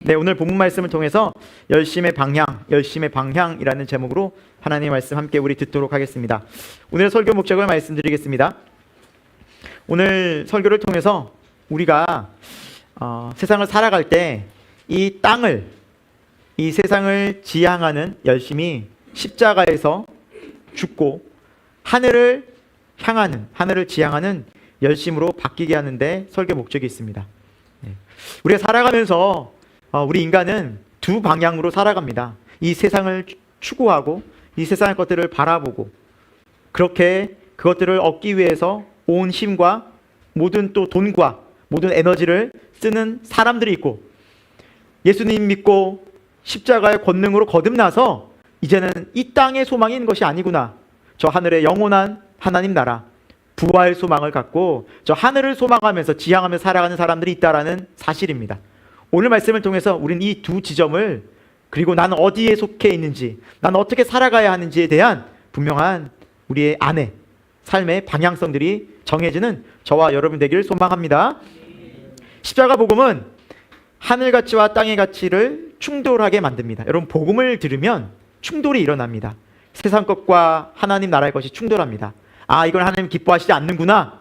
네, 오늘 본문 말씀을 통해서 열심의 방향이라는 제목으로 하나님의 말씀 함께 우리 듣도록 하겠습니다. 오늘의 설교 목적을 말씀드리겠습니다. 오늘 설교를 통해서 우리가 세상을 살아갈 때 이 세상을 지향하는 열심이 십자가에서 죽고 하늘을 지향하는 열심으로 바뀌게 하는데 설교 목적이 있습니다. 우리가 살아가면서 우리 인간은 두 방향으로 살아갑니다. 이 세상을 추구하고 이 세상의 것들을 바라보고 그렇게 그것들을 얻기 위해서 온 힘과 모든 또 돈과 모든 에너지를 쓰는 사람들이 있고, 예수님 믿고 십자가의 권능으로 거듭나서 이제는 이 땅의 소망이 있는 것이 아니구나, 저 하늘의 영원한 하나님 나라 부활 소망을 갖고 저 하늘을 소망하면서 지향하며 살아가는 사람들이 있다라는 사실입니다. 오늘 말씀을 통해서 우리는 이 두 지점을, 그리고 나는 어디에 속해 있는지, 나는 어떻게 살아가야 하는지에 대한 분명한 우리의 안에 삶의 방향성들이 정해지는 저와 여러분 되기를 소망합니다. 십자가 복음은 하늘 가치와 땅의 가치를 충돌하게 만듭니다. 여러분, 복음을 들으면 충돌이 일어납니다. 세상 것과 하나님 나라의 것이 충돌합니다. 이걸 하나님 기뻐하시지 않는구나.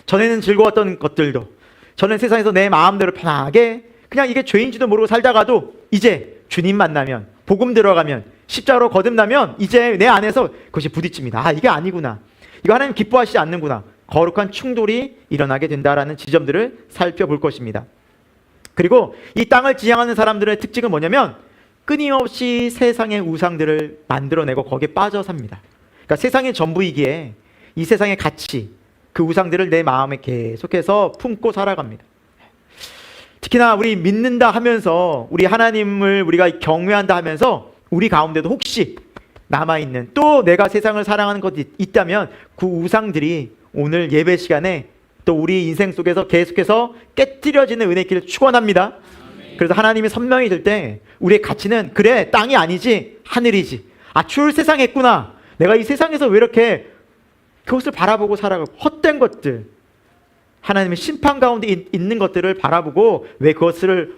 전에는 즐거웠던 것들도, 저는 세상에서 내 마음대로 편하게 그냥 이게 죄인지도 모르고 살다가도 이제 주님 만나면, 복음 들어가면, 십자가로 거듭나면 이제 내 안에서 그것이 부딪힙니다. 이게 아니구나, 이거 하나님 기뻐하시지 않는구나. 거룩한 충돌이 일어나게 된다라는 지점들을 살펴볼 것입니다. 그리고 이 땅을 지향하는 사람들의 특징은 뭐냐면 끊임없이 세상의 우상들을 만들어내고 거기에 빠져 삽니다. 그러니까 세상의 전부이기에 이 세상의 가치, 그 우상들을 내 마음에 계속해서 품고 살아갑니다. 특히나 우리 믿는다 하면서, 우리 하나님을 우리가 경외한다 하면서 우리 가운데도 혹시 남아있는, 또 내가 세상을 사랑하는 것이 있다면 그 우상들이 오늘 예배 시간에 또 우리 인생 속에서 계속해서 깨트려지는 은혜의 길을 축원합니다. 그래서 하나님이 선명히 들 때 우리의 가치는, 그래, 땅이 아니지 하늘이지, 추울 세상에 있구나, 내가 이 세상에서 왜 이렇게 그것을 바라보고 살아가고, 헛된 것들, 하나님의 심판 가운데 있는 것들을 바라보고 왜 그것을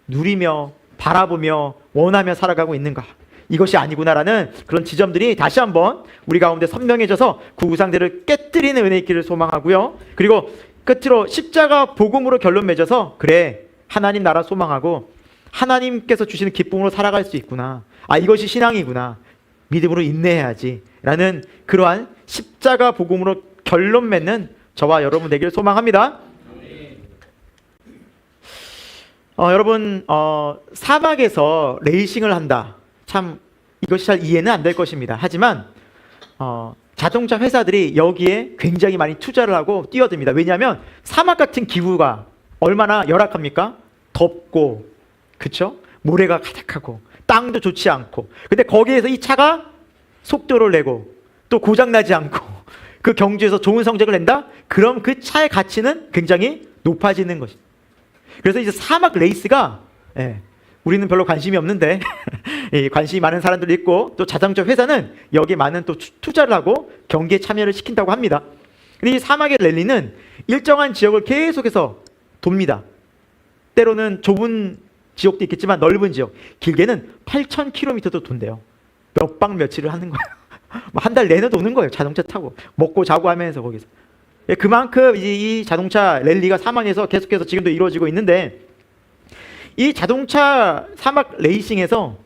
누리며 바라보며 원하며 살아가고 있는가, 이것이 아니구나라는 그런 지점들이 다시 한번 우리 가운데 선명해져서 그 우상들을 깨뜨리는 은혜의 길을 소망하고요. 그리고 끝으로 십자가 복음으로 결론 맺어서, 그래, 하나님 나라 소망하고 하나님께서 주시는 기쁨으로 살아갈 수 있구나, 이것이 신앙이구나, 믿음으로 인내해야지 라는 그러한 십자가 복음으로 결론 맺는 저와 여러분 되기를 소망합니다. 여러분, 사막에서 레이싱을 한다, 참 이것이 잘 이해는 안 될 것입니다. 하지만 자동차 회사들이 여기에 굉장히 많이 투자를 하고 뛰어듭니다. 왜냐하면 사막 같은 기후가 얼마나 열악합니까? 덥고, 그쵸? 모래가 가득하고 땅도 좋지 않고, 근데 거기에서 이 차가 속도를 내고 또 고장나지 않고 그 경주에서 좋은 성적을 낸다? 그럼 그 차의 가치는 굉장히 높아지는 것입니다. 그래서 이제 사막 레이스가, 우리는 별로 관심이 없는데 관심이 많은 사람들도 있고, 또 자동차 회사는 여기에 많은 또 투자를 하고 경기에 참여를 시킨다고 합니다. 근데 이 사막의 랠리는 일정한 지역을 계속해서 돕니다. 때로는 좁은 지역도 있겠지만 넓은 지역, 길게는 8,000km도 돈대요. 몇 박 며칠을 하는 거예요. 한 달 내내 도는 거예요. 자동차 타고 먹고 자고 하면서 거기서. 그만큼 이 자동차 랠리가 사막에서 계속해서 지금도 이루어지고 있는데, 이 자동차 사막 레이싱에서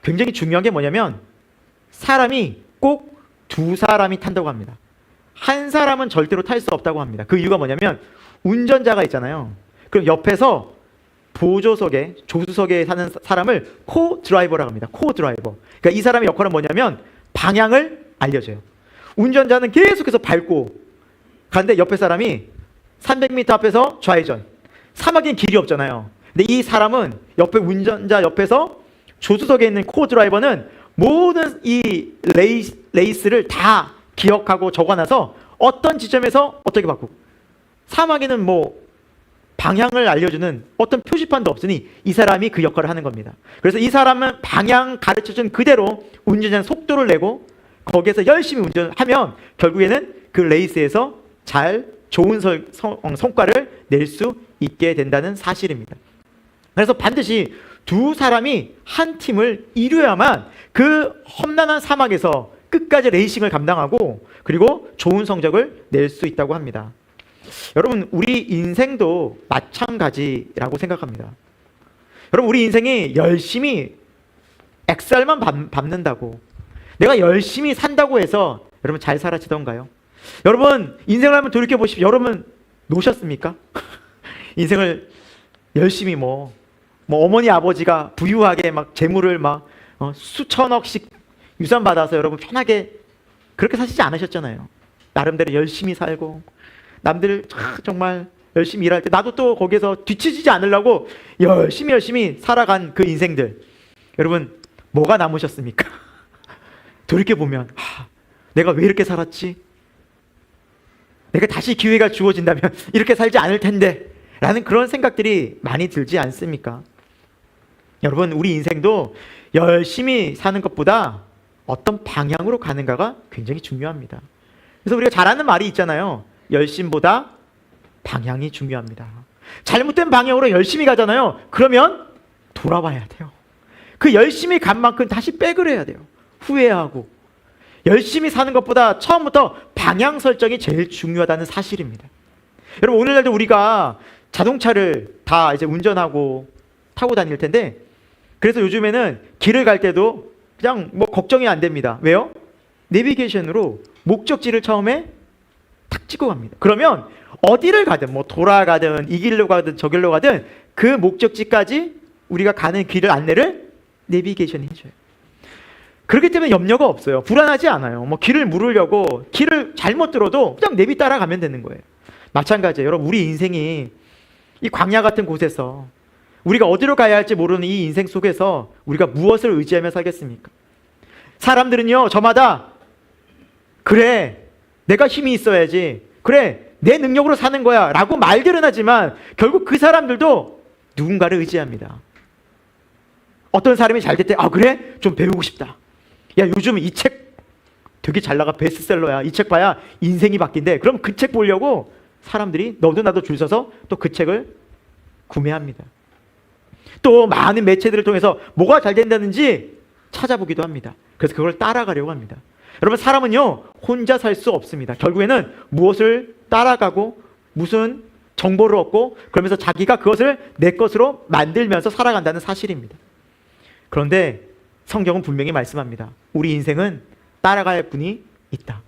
굉장히 중요한 게 뭐냐면 사람이 꼭 두 사람이 탄다고 합니다. 한 사람은 절대로 탈 수 없다고 합니다. 그 이유가 뭐냐면 운전자가 있잖아요. 그럼 옆에서 보조석에, 조수석에 사는 사람을 코-드라이버라고 합니다. 코-드라이버. 그러니까 이 사람의 역할은 뭐냐면 방향을 알려줘요. 운전자는 계속해서 밟고 가는데 옆에 사람이 300m 앞에서 좌회전. 사막엔 길이 없잖아요. 근데 이 사람은 옆에 운전자 옆에서, 조수석에 있는 코-드라이버는 모든 이 레이스를 다 기억하고 적어놔서 어떤 지점에서 어떻게 바꾸고, 사막에는 방향을 알려주는 어떤 표지판도 없으니 이 사람이 그 역할을 하는 겁니다. 그래서 이 사람은 방향 가르쳐준 그대로 운전자는 속도를 내고 거기에서 열심히 운전하면 결국에는 그 레이스에서 좋은 성과를 낼 수 있게 된다는 사실입니다. 그래서 반드시 두 사람이 한 팀을 이루어야만 그 험난한 사막에서 끝까지 레이싱을 감당하고 그리고 좋은 성적을 낼 수 있다고 합니다. 여러분, 우리 인생도 마찬가지라고 생각합니다. 여러분, 우리 인생이 열심히 엑셀만 밟는다고, 내가 열심히 산다고 해서 여러분 잘 살아지던가요? 여러분, 인생을 한번 돌이켜 보십시오. 여러분 노셨습니까? 인생을 열심히 뭐 어머니 아버지가 부유하게 막 재물을 막 수천억씩 유산 받아서 여러분 편하게 그렇게 사시지 않으셨잖아요. 나름대로 열심히 살고 남들 정말 열심히 일할 때 나도 또 거기에서 뒤처지지 않으려고 열심히 살아간 그 인생들, 여러분 뭐가 남으셨습니까? 돌이켜보면 내가 왜 이렇게 살았지? 내가 다시 기회가 주어진다면 이렇게 살지 않을 텐데 라는 그런 생각들이 많이 들지 않습니까? 여러분, 우리 인생도 열심히 사는 것보다 어떤 방향으로 가는가가 굉장히 중요합니다. 그래서 우리가 잘 아는 말이 있잖아요. 열심보다 방향이 중요합니다. 잘못된 방향으로 열심히 가잖아요. 그러면 돌아와야 돼요. 그 열심히 간 만큼 다시 백을 해야 돼요. 후회하고. 열심히 사는 것보다 처음부터 방향 설정이 제일 중요하다는 사실입니다. 여러분, 오늘날도 우리가 자동차를 다 이제 운전하고 타고 다닐 텐데, 그래서 요즘에는 길을 갈 때도 그냥 뭐 걱정이 안 됩니다. 왜요? 내비게이션으로 목적지를 처음에 탁 찍고 갑니다. 그러면 어디를 가든 뭐 돌아가든 이 길로 가든 저 길로 가든 그 목적지까지 우리가 가는 길을 안내를 내비게이션이 해줘요. 그렇기 때문에 염려가 없어요. 불안하지 않아요. 뭐 길을 물으려고 길을 잘못 들어도 그냥 내비 따라가면 되는 거예요. 마찬가지예요. 여러분, 우리 인생이 이 광야 같은 곳에서 우리가 어디로 가야 할지 모르는 이 인생 속에서 우리가 무엇을 의지하며 살겠습니까? 사람들은요, 저마다 그래, 내가 힘이 있어야지, 그래, 내 능력으로 사는 거야 라고 말들은 하지만 결국 그 사람들도 누군가를 의지합니다. 어떤 사람이 잘 될 때 그래? 좀 배우고 싶다. 야, 요즘 이 책 되게 잘 나가, 베스트셀러야. 이 책 봐야 인생이 바뀐대. 그럼 그 책 보려고 사람들이 너도 나도 줄 서서 또 그 책을 구매합니다. 또 많은 매체들을 통해서 뭐가 잘 된다는지 찾아보기도 합니다. 그래서 그걸 따라가려고 합니다. 여러분, 사람은요 혼자 살 수 없습니다. 결국에는 무엇을 따라가고 무슨 정보를 얻고 그러면서 자기가 그것을 내 것으로 만들면서 살아간다는 사실입니다. 그런데 성경은 분명히 말씀합니다. 우리 인생은 따라갈 분이 있다.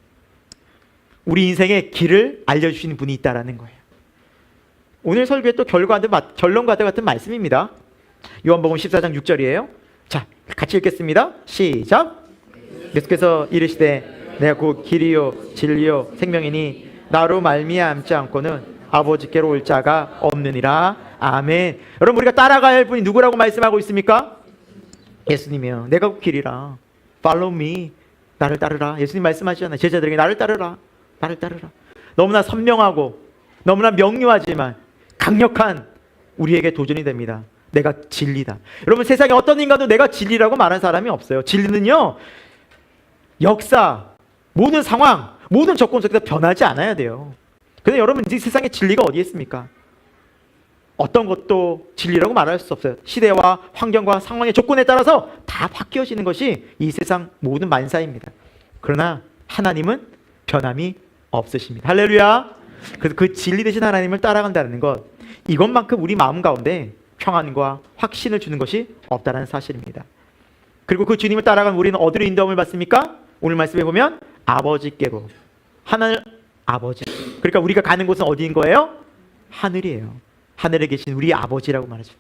우리 인생의 길을 알려주시는 분이 있다라는 거예요. 오늘 설교의 또 결론과 같은 말씀입니다. 요한복음 14장 6절이에요. 자, 같이 읽겠습니다. 시작. 예수께서 이르시되 내가 곧 길이요 진리요 생명이니 나로 말미암지 않고는 아버지께로 올 자가 없느니라. 아멘. 여러분, 우리가 따라가야 할 분이 누구라고 말씀하고 있습니까? 예수님이요. 내가 곧 길이라. Follow me. 나를 따르라. 예수님 말씀하시잖아요. 제자들에게 나를 따르라. 나를 따르라. 너무나 선명하고 너무나 명료하지만 강력한 우리에게 도전이 됩니다. 내가 진리다. 여러분, 세상에 어떤 인간도 내가 진리라고 말하는 사람이 없어요. 진리는요, 역사, 모든 상황, 모든 조건 속에서 변하지 않아야 돼요. 근데 여러분, 이 세상에 진리가 어디 있습니까? 어떤 것도 진리라고 말할 수 없어요. 시대와 환경과 상황의 조건에 따라서 다 바뀌어지는 것이 이 세상 모든 만사입니다. 그러나 하나님은 변함이 없으십니다. 할렐루야. 그래서 그 진리 되신 하나님을 따라간다는 것, 이것만큼 우리 마음 가운데 평안과 확신을 주는 것이 없다는 사실입니다. 그리고 그 주님을 따라간 우리는 어디로 인도함을 받습니까? 오늘 말씀해 보면 아버지께로. 하늘 아버지. 그러니까 우리가 가는 곳은 어디인 거예요? 하늘이에요. 하늘에 계신 우리 아버지라고 말하죠.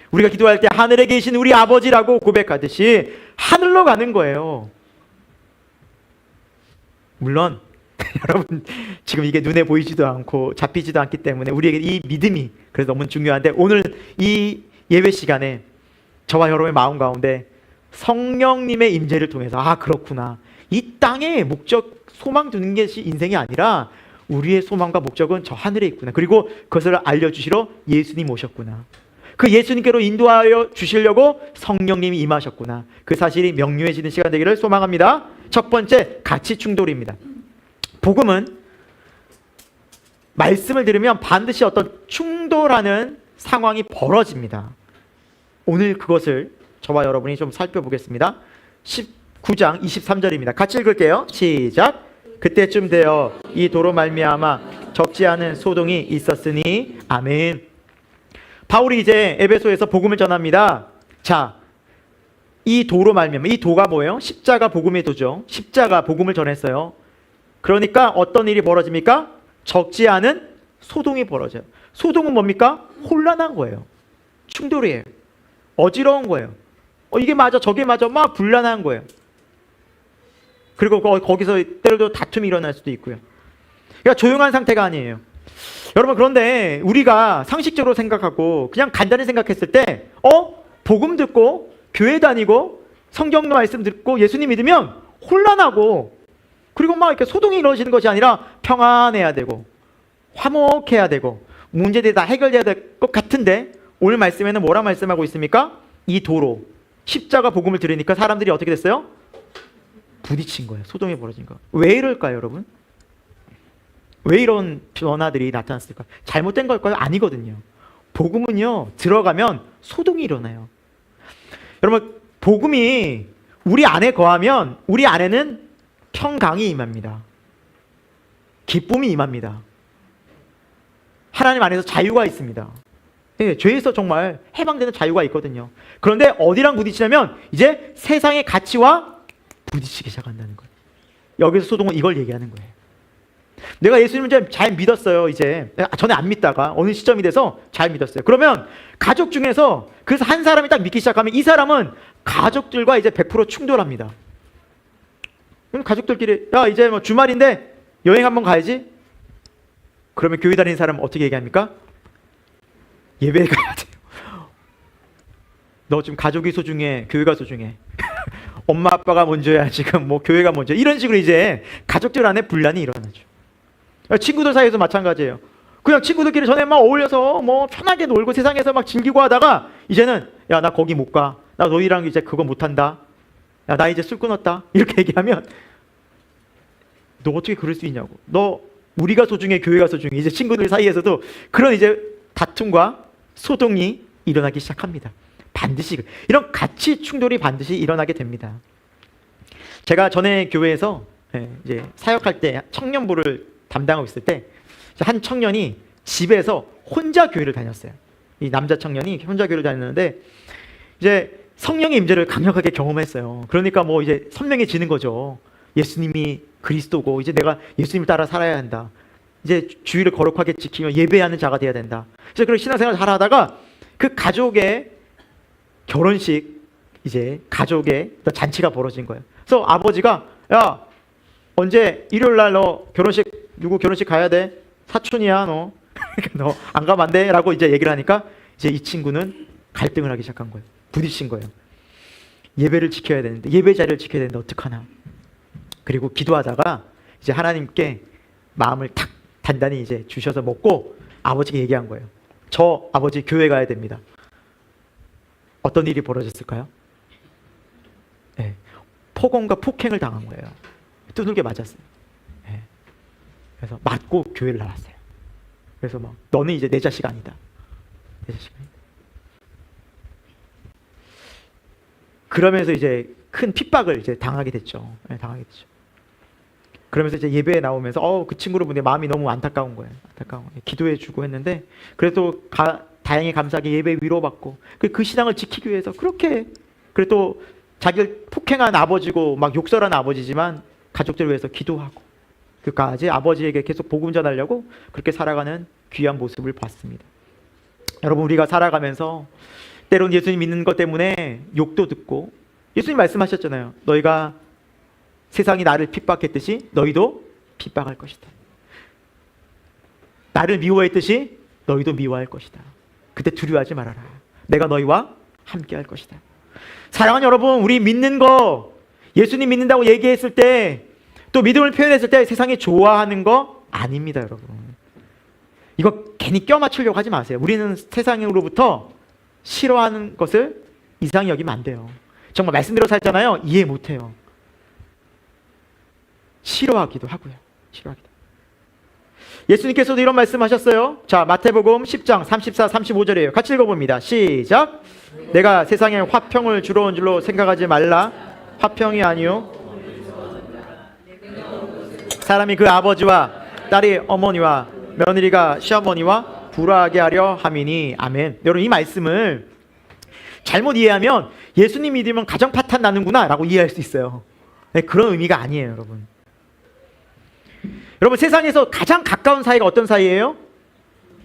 우리가 기도할 때 하늘에 계신 우리 아버지라고 고백하듯이 하늘로 가는 거예요. 물론 여러분, 지금 이게 눈에 보이지도 않고 잡히지도 않기 때문에 우리에게 이 믿음이 그래서 너무 중요한데, 오늘 이 예배 시간에 저와 여러분의 마음 가운데 성령님의 임재를 통해서 그렇구나, 이 땅에 목적, 소망 두는 것이 인생이 아니라 우리의 소망과 목적은 저 하늘에 있구나. 그리고 그것을 알려주시러 예수님 오셨구나. 그 예수님께로 인도하여 주시려고 성령님이 임하셨구나. 그 사실이 명료해지는 시간 되기를 소망합니다. 첫 번째, 가치 충돌입니다. 복음은 말씀을 들으면 반드시 어떤 충돌하는 상황이 벌어집니다. 오늘 그것을 저와 여러분이 좀 살펴보겠습니다. 19장 23절입니다. 같이 읽을게요. 시작. 그때쯤 되어 이 도로 말미암아 적지 않은 소동이 있었으니 아멘. 바울이 이제 에베소에서 복음을 전합니다. 자, 이 도로 말미암아, 이 도가 뭐예요? 십자가 복음의 도죠. 십자가 복음을 전했어요. 그러니까 어떤 일이 벌어집니까? 적지 않은 소동이 벌어져요. 소동은 뭡니까? 혼란한 거예요. 충돌이에요. 어지러운 거예요. 이게 맞아 저게 맞아 막 불란한 거예요. 그리고 거기서 때로도 다툼이 일어날 수도 있고요. 그러니까 조용한 상태가 아니에요. 여러분, 그런데 우리가 상식적으로 생각하고 그냥 간단히 생각했을 때 복음 듣고 교회 다니고 성경 말씀 듣고 예수님 믿으면 혼란하고 그리고 막 이렇게 소동이 이루어지는 것이 아니라 평안해야 되고 화목해야 되고 문제들이 다 해결돼야 될 것 같은데, 오늘 말씀에는 뭐라 말씀하고 있습니까? 이 도로 십자가 복음을 들으니까 사람들이 어떻게 됐어요? 부딪힌 거예요. 소동이 벌어진 거. 왜 이럴까요, 여러분? 왜 이런 변화들이 나타났을까요? 잘못된 걸까요? 아니거든요. 복음은요, 들어가면 소동이 일어나요. 여러분, 복음이 우리 안에 거하면 우리 안에는 평강이 임합니다. 기쁨이 임합니다. 하나님 안에서 자유가 있습니다. 예, 죄에서 정말 해방되는 자유가 있거든요. 그런데 어디랑 부딪히냐면 이제 세상의 가치와 부딪히기 시작한다는 거예요. 여기서 소동은 이걸 얘기하는 거예요. 내가 예수님을 잘 믿었어요. 이제 전에 안 믿다가 어느 시점이 돼서 잘 믿었어요. 그러면 가족 중에서 그래서 한 사람이 딱 믿기 시작하면 이 사람은 가족들과 이제 100% 충돌합니다. 그럼 가족들끼리 야 이제 뭐 주말인데 여행 한번 가야지. 그러면 교회 다니는 사람은 어떻게 얘기합니까? 예배 가야 돼요. 너 지금 가족이 소중해, 교회가 소중해. 엄마 아빠가 먼저야, 지금 뭐 교회가 먼저. 이런 식으로 이제 가족들 안에 분란이 일어나죠. 친구들 사이에서 마찬가지예요. 그냥 친구들끼리 전에 막 어울려서 뭐 편하게 놀고 세상에서 막 즐기고 하다가 이제는 야 나 거기 못 가. 나 너희랑 이제 그거 못 한다. 야 나 이제 술 끊었다. 이렇게 얘기하면 너 어떻게 그럴 수 있냐고. 너 우리가 소중해, 교회가 소중해. 이제 친구들 사이에서도 그런 이제 다툼과 소동이 일어나기 시작합니다. 반드시 이런 가치 충돌이 반드시 일어나게 됩니다. 제가 전에 교회에서 이제 사역할 때 청년부를 담당하고 있을 때 한 청년이 집에서 혼자 교회를 다녔어요. 이 남자 청년이 혼자 교회를 다녔는데 이제 성령의 임재를 강력하게 경험했어요. 그러니까 뭐 이제 선명해지는 거죠. 예수님이 그리스도고 이제 내가 예수님을 따라 살아야 한다. 이제 주의를 거룩하게 지키며 예배하는 자가 돼야 된다. 그래서 그런 신앙생활을 잘 하다가 그 가족의 결혼식, 이제 가족의 잔치가 벌어진 거예요. 그래서 아버지가 야 언제 일요일 날 너 결혼식 누구 결혼식 가야 돼? 사촌이야 너. 너 안 가면 안 돼? 라고 이제 얘기를 하니까 이제 이 친구는 갈등을 하기 시작한 거예요. 부딪힌 거예요. 예배를 지켜야 되는데 예배 자리를 지켜야 되는데 어떡하나. 그리고 기도하다가 이제 하나님께 마음을 탁 단단히 이제 주셔서 먹고 아버지께 얘기한 거예요. 저 아버지 교회 가야 됩니다. 어떤 일이 벌어졌을까요? 네. 폭언과 폭행을 당한 거예요. 두들겨 맞았어요. 네. 그래서 맞고 교회를 나왔어요. 그래서 막 너는 이제 내 자식 아니다. 내 자식 아니다. 그러면서 이제 큰 핍박을 이제 당하게 됐죠. 네, 당하게 됐죠. 그러면서 이제 예배에 나오면서 그 친구를 보니 마음이 너무 안타까운 거예요. 안타까운 거예요. 기도해주고 했는데 그래도 다행히 감사하게 예배 위로받고 그 신앙을 지키기 위해서 그렇게 그래도 자기를 폭행한 아버지고 막 욕설한 아버지지만 가족들을 위해서 기도하고 그까지 아버지에게 계속 복음 전하려고 그렇게 살아가는 귀한 모습을 봤습니다. 여러분, 우리가 살아가면서 때론 예수님 믿는 것 때문에 욕도 듣고 예수님 말씀하셨잖아요. 너희가 세상이 나를 핍박했듯이 너희도 핍박할 것이다. 나를 미워했듯이 너희도 미워할 것이다. 그때 두려워하지 말아라. 내가 너희와 함께 할 것이다. 사랑하는 여러분, 우리 믿는 거 예수님 믿는다고 얘기했을 때 또 믿음을 표현했을 때 세상이 좋아하는 거 아닙니다. 여러분, 이거 괜히 껴맞추려고 하지 마세요. 우리는 세상으로부터 싫어하는 것을 이상히 여기면 안 돼요. 정말 말씀대로 살잖아요. 이해 못해요. 싫어하기도 하고요. 싫어하기도. 예수님께서도 이런 말씀하셨어요. 자, 마태복음 10장 34, 35절이에요. 같이 읽어봅니다. 시작. 내가 세상에 화평을 주러 온 줄로 생각하지 말라. 화평이 아니요 사람이 그 아버지와 딸이 어머니와 며느리가 시어머니와 불화하게 하려 함이니. 아멘. 여러분, 이 말씀을 잘못 이해하면 예수님 믿으면 가정 파탄 나는구나 라고 이해할 수 있어요. 네, 그런 의미가 아니에요, 여러분. 여러분, 세상에서 가장 가까운 사이가 어떤 사이예요?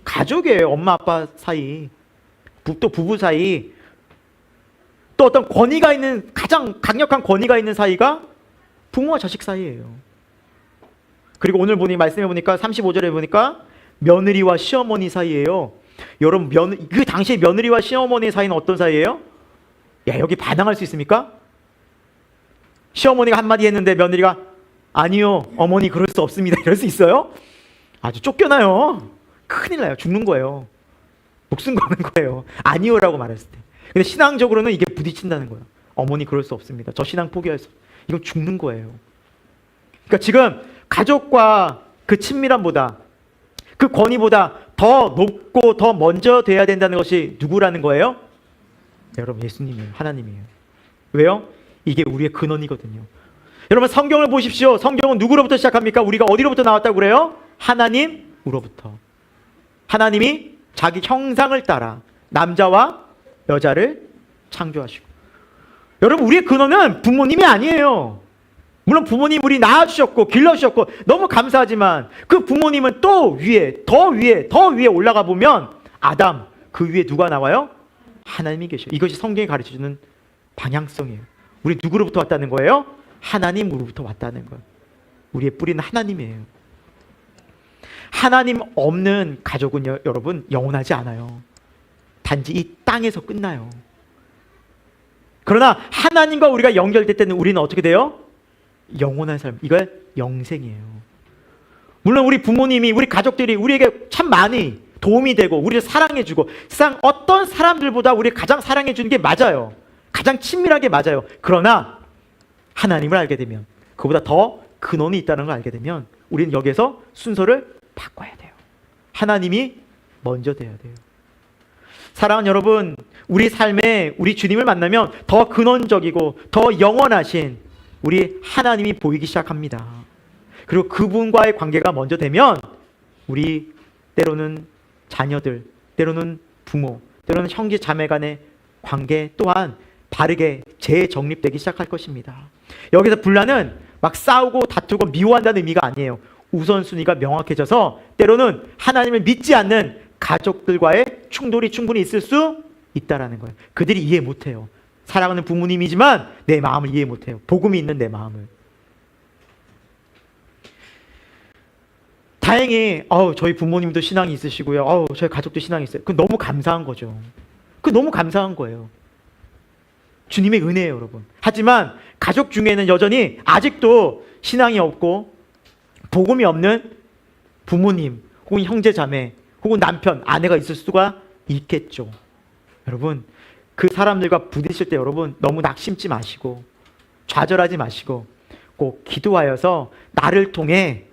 가족이에요. 엄마 아빠 사이, 또 부부 사이, 또 어떤 권위가 있는, 가장 강력한 권위가 있는 사이가 부모와 자식 사이예요. 그리고 오늘 말씀해 보니까 35절에 보니까 며느리와 시어머니 사이예요. 여러분, 그 당시에 며느리와 시어머니 사이는 어떤 사이예요? 야, 여기 반항할 수 있습니까? 시어머니가 한마디 했는데 며느리가 아니요 어머니 그럴 수 없습니다 이럴 수 있어요? 아주 쫓겨나요. 큰일 나요. 죽는 거예요. 목숨 거는 거예요. 아니요라고 말했을 때. 근데 신앙적으로는 이게 부딪힌다는 거예요. 어머니 그럴 수 없습니다. 저 신앙 포기할 수, 이건 죽는 거예요. 그러니까 지금 가족과 그 친밀함보다, 그 권위보다 더 높고 더 먼저 돼야 된다는 것이 누구라는 거예요? 여러분, 예수님이에요. 하나님이에요. 왜요? 이게 우리의 근원이거든요. 여러분, 성경을 보십시오. 성경은 누구로부터 시작합니까? 우리가 어디로부터 나왔다고 그래요? 하나님으로부터. 하나님이 자기 형상을 따라 남자와 여자를 창조하시고. 여러분, 우리의 근원은 부모님이 아니에요. 물론 부모님 우리 낳아주셨고 길러주셨고 너무 감사하지만 그 부모님은 또 위에, 더 위에, 더 위에 올라가 보면 아담, 그 위에 누가 나와요? 하나님이 계셔요. 이것이 성경이 가르쳐주는 방향성이에요. 우리 누구로부터 왔다는 거예요? 하나님으로부터 왔다는 거예요. 우리의 뿌리는 하나님이에요. 하나님 없는 가족은 여러분 영원하지 않아요. 단지 이 땅에서 끝나요. 그러나 하나님과 우리가 연결될 때는 우리는 어떻게 돼요? 영원한 삶. 이걸 영생이에요. 물론 우리 부모님이, 우리 가족들이 우리에게 참 많이 도움이 되고 우리를 사랑해주고 세상 어떤 사람들보다 우리를 가장 사랑해주는 게 맞아요. 가장 친밀하게 맞아요. 그러나 하나님을 알게 되면, 그보다 더 근원이 있다는 걸 알게 되면 우리는 여기에서 순서를 바꿔야 돼요. 하나님이 먼저 돼야 돼요. 사랑하는 여러분, 우리 삶에 우리 주님을 만나면 더 근원적이고 더 영원하신 우리 하나님이 보이기 시작합니다. 그리고 그분과의 관계가 먼저 되면 우리 때로는 자녀들, 때로는 부모, 때로는 형제 자매 간의 관계 또한 바르게 재정립되기 시작할 것입니다. 여기서 분란은 막 싸우고 다투고 미워한다는 의미가 아니에요. 우선순위가 명확해져서 때로는 하나님을 믿지 않는 가족들과의 충돌이 충분히 있을 수 있다라는 거예요. 그들이 이해 못해요. 사랑하는 부모님이지만 내 마음을 이해 못해요. 복음이 있는 내 마음을. 다행히 저희 부모님도 신앙이 있으시고요. 저희 가족도 신앙이 있어요. 그건 너무 감사한 거죠. 그건 너무 감사한 거예요. 주님의 은혜예요, 여러분. 하지만 가족 중에는 여전히 아직도 신앙이 없고 복음이 없는 부모님 혹은 형제 자매 혹은 남편, 아내가 있을 수가 있겠죠. 여러분, 그 사람들과 부딪힐 때 여러분 너무 낙심치 마시고 좌절하지 마시고 꼭 기도하여서 나를 통해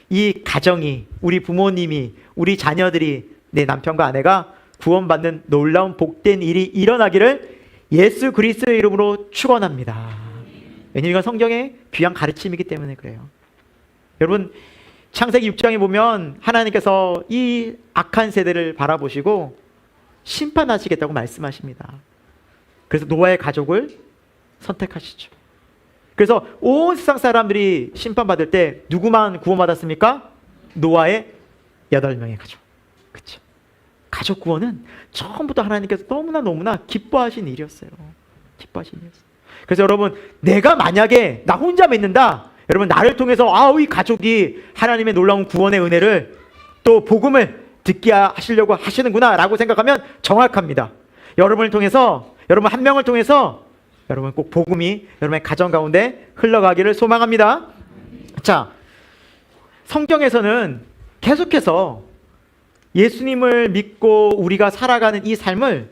이 가정이, 우리 부모님이, 우리 자녀들이, 내 남편과 아내가 구원받는 놀라운 복된 일이 일어나기를 예수 그리스도의 이름으로 축원합니다. 왜냐하면 이건 성경의 귀한 가르침이기 때문에 그래요. 여러분, 창세기 6장에 보면 하나님께서 이 악한 세대를 바라보시고 심판하시겠다고 말씀하십니다. 그래서 노아의 가족을 선택하시죠. 그래서 온 세상 사람들이 심판받을 때 누구만 구원받았습니까? 노아의 8명의 가족. 그렇죠? 가족 구원은 처음부터 하나님께서 너무나 기뻐하신 일이었어요. 기뻐하신 일이었어요. 그래서 여러분, 내가 만약에 나 혼자 믿는다, 여러분 나를 통해서 이 가족이 하나님의 놀라운 구원의 은혜를 또 복음을 듣게 하시려고 하시는구나 라고 생각하면 정확합니다. 여러분을 통해서, 여러분 한 명을 통해서 여러분 꼭 복음이 여러분의 가정 가운데 흘러가기를 소망합니다. 자, 성경에서는 계속해서 예수님을 믿고 우리가 살아가는 이 삶을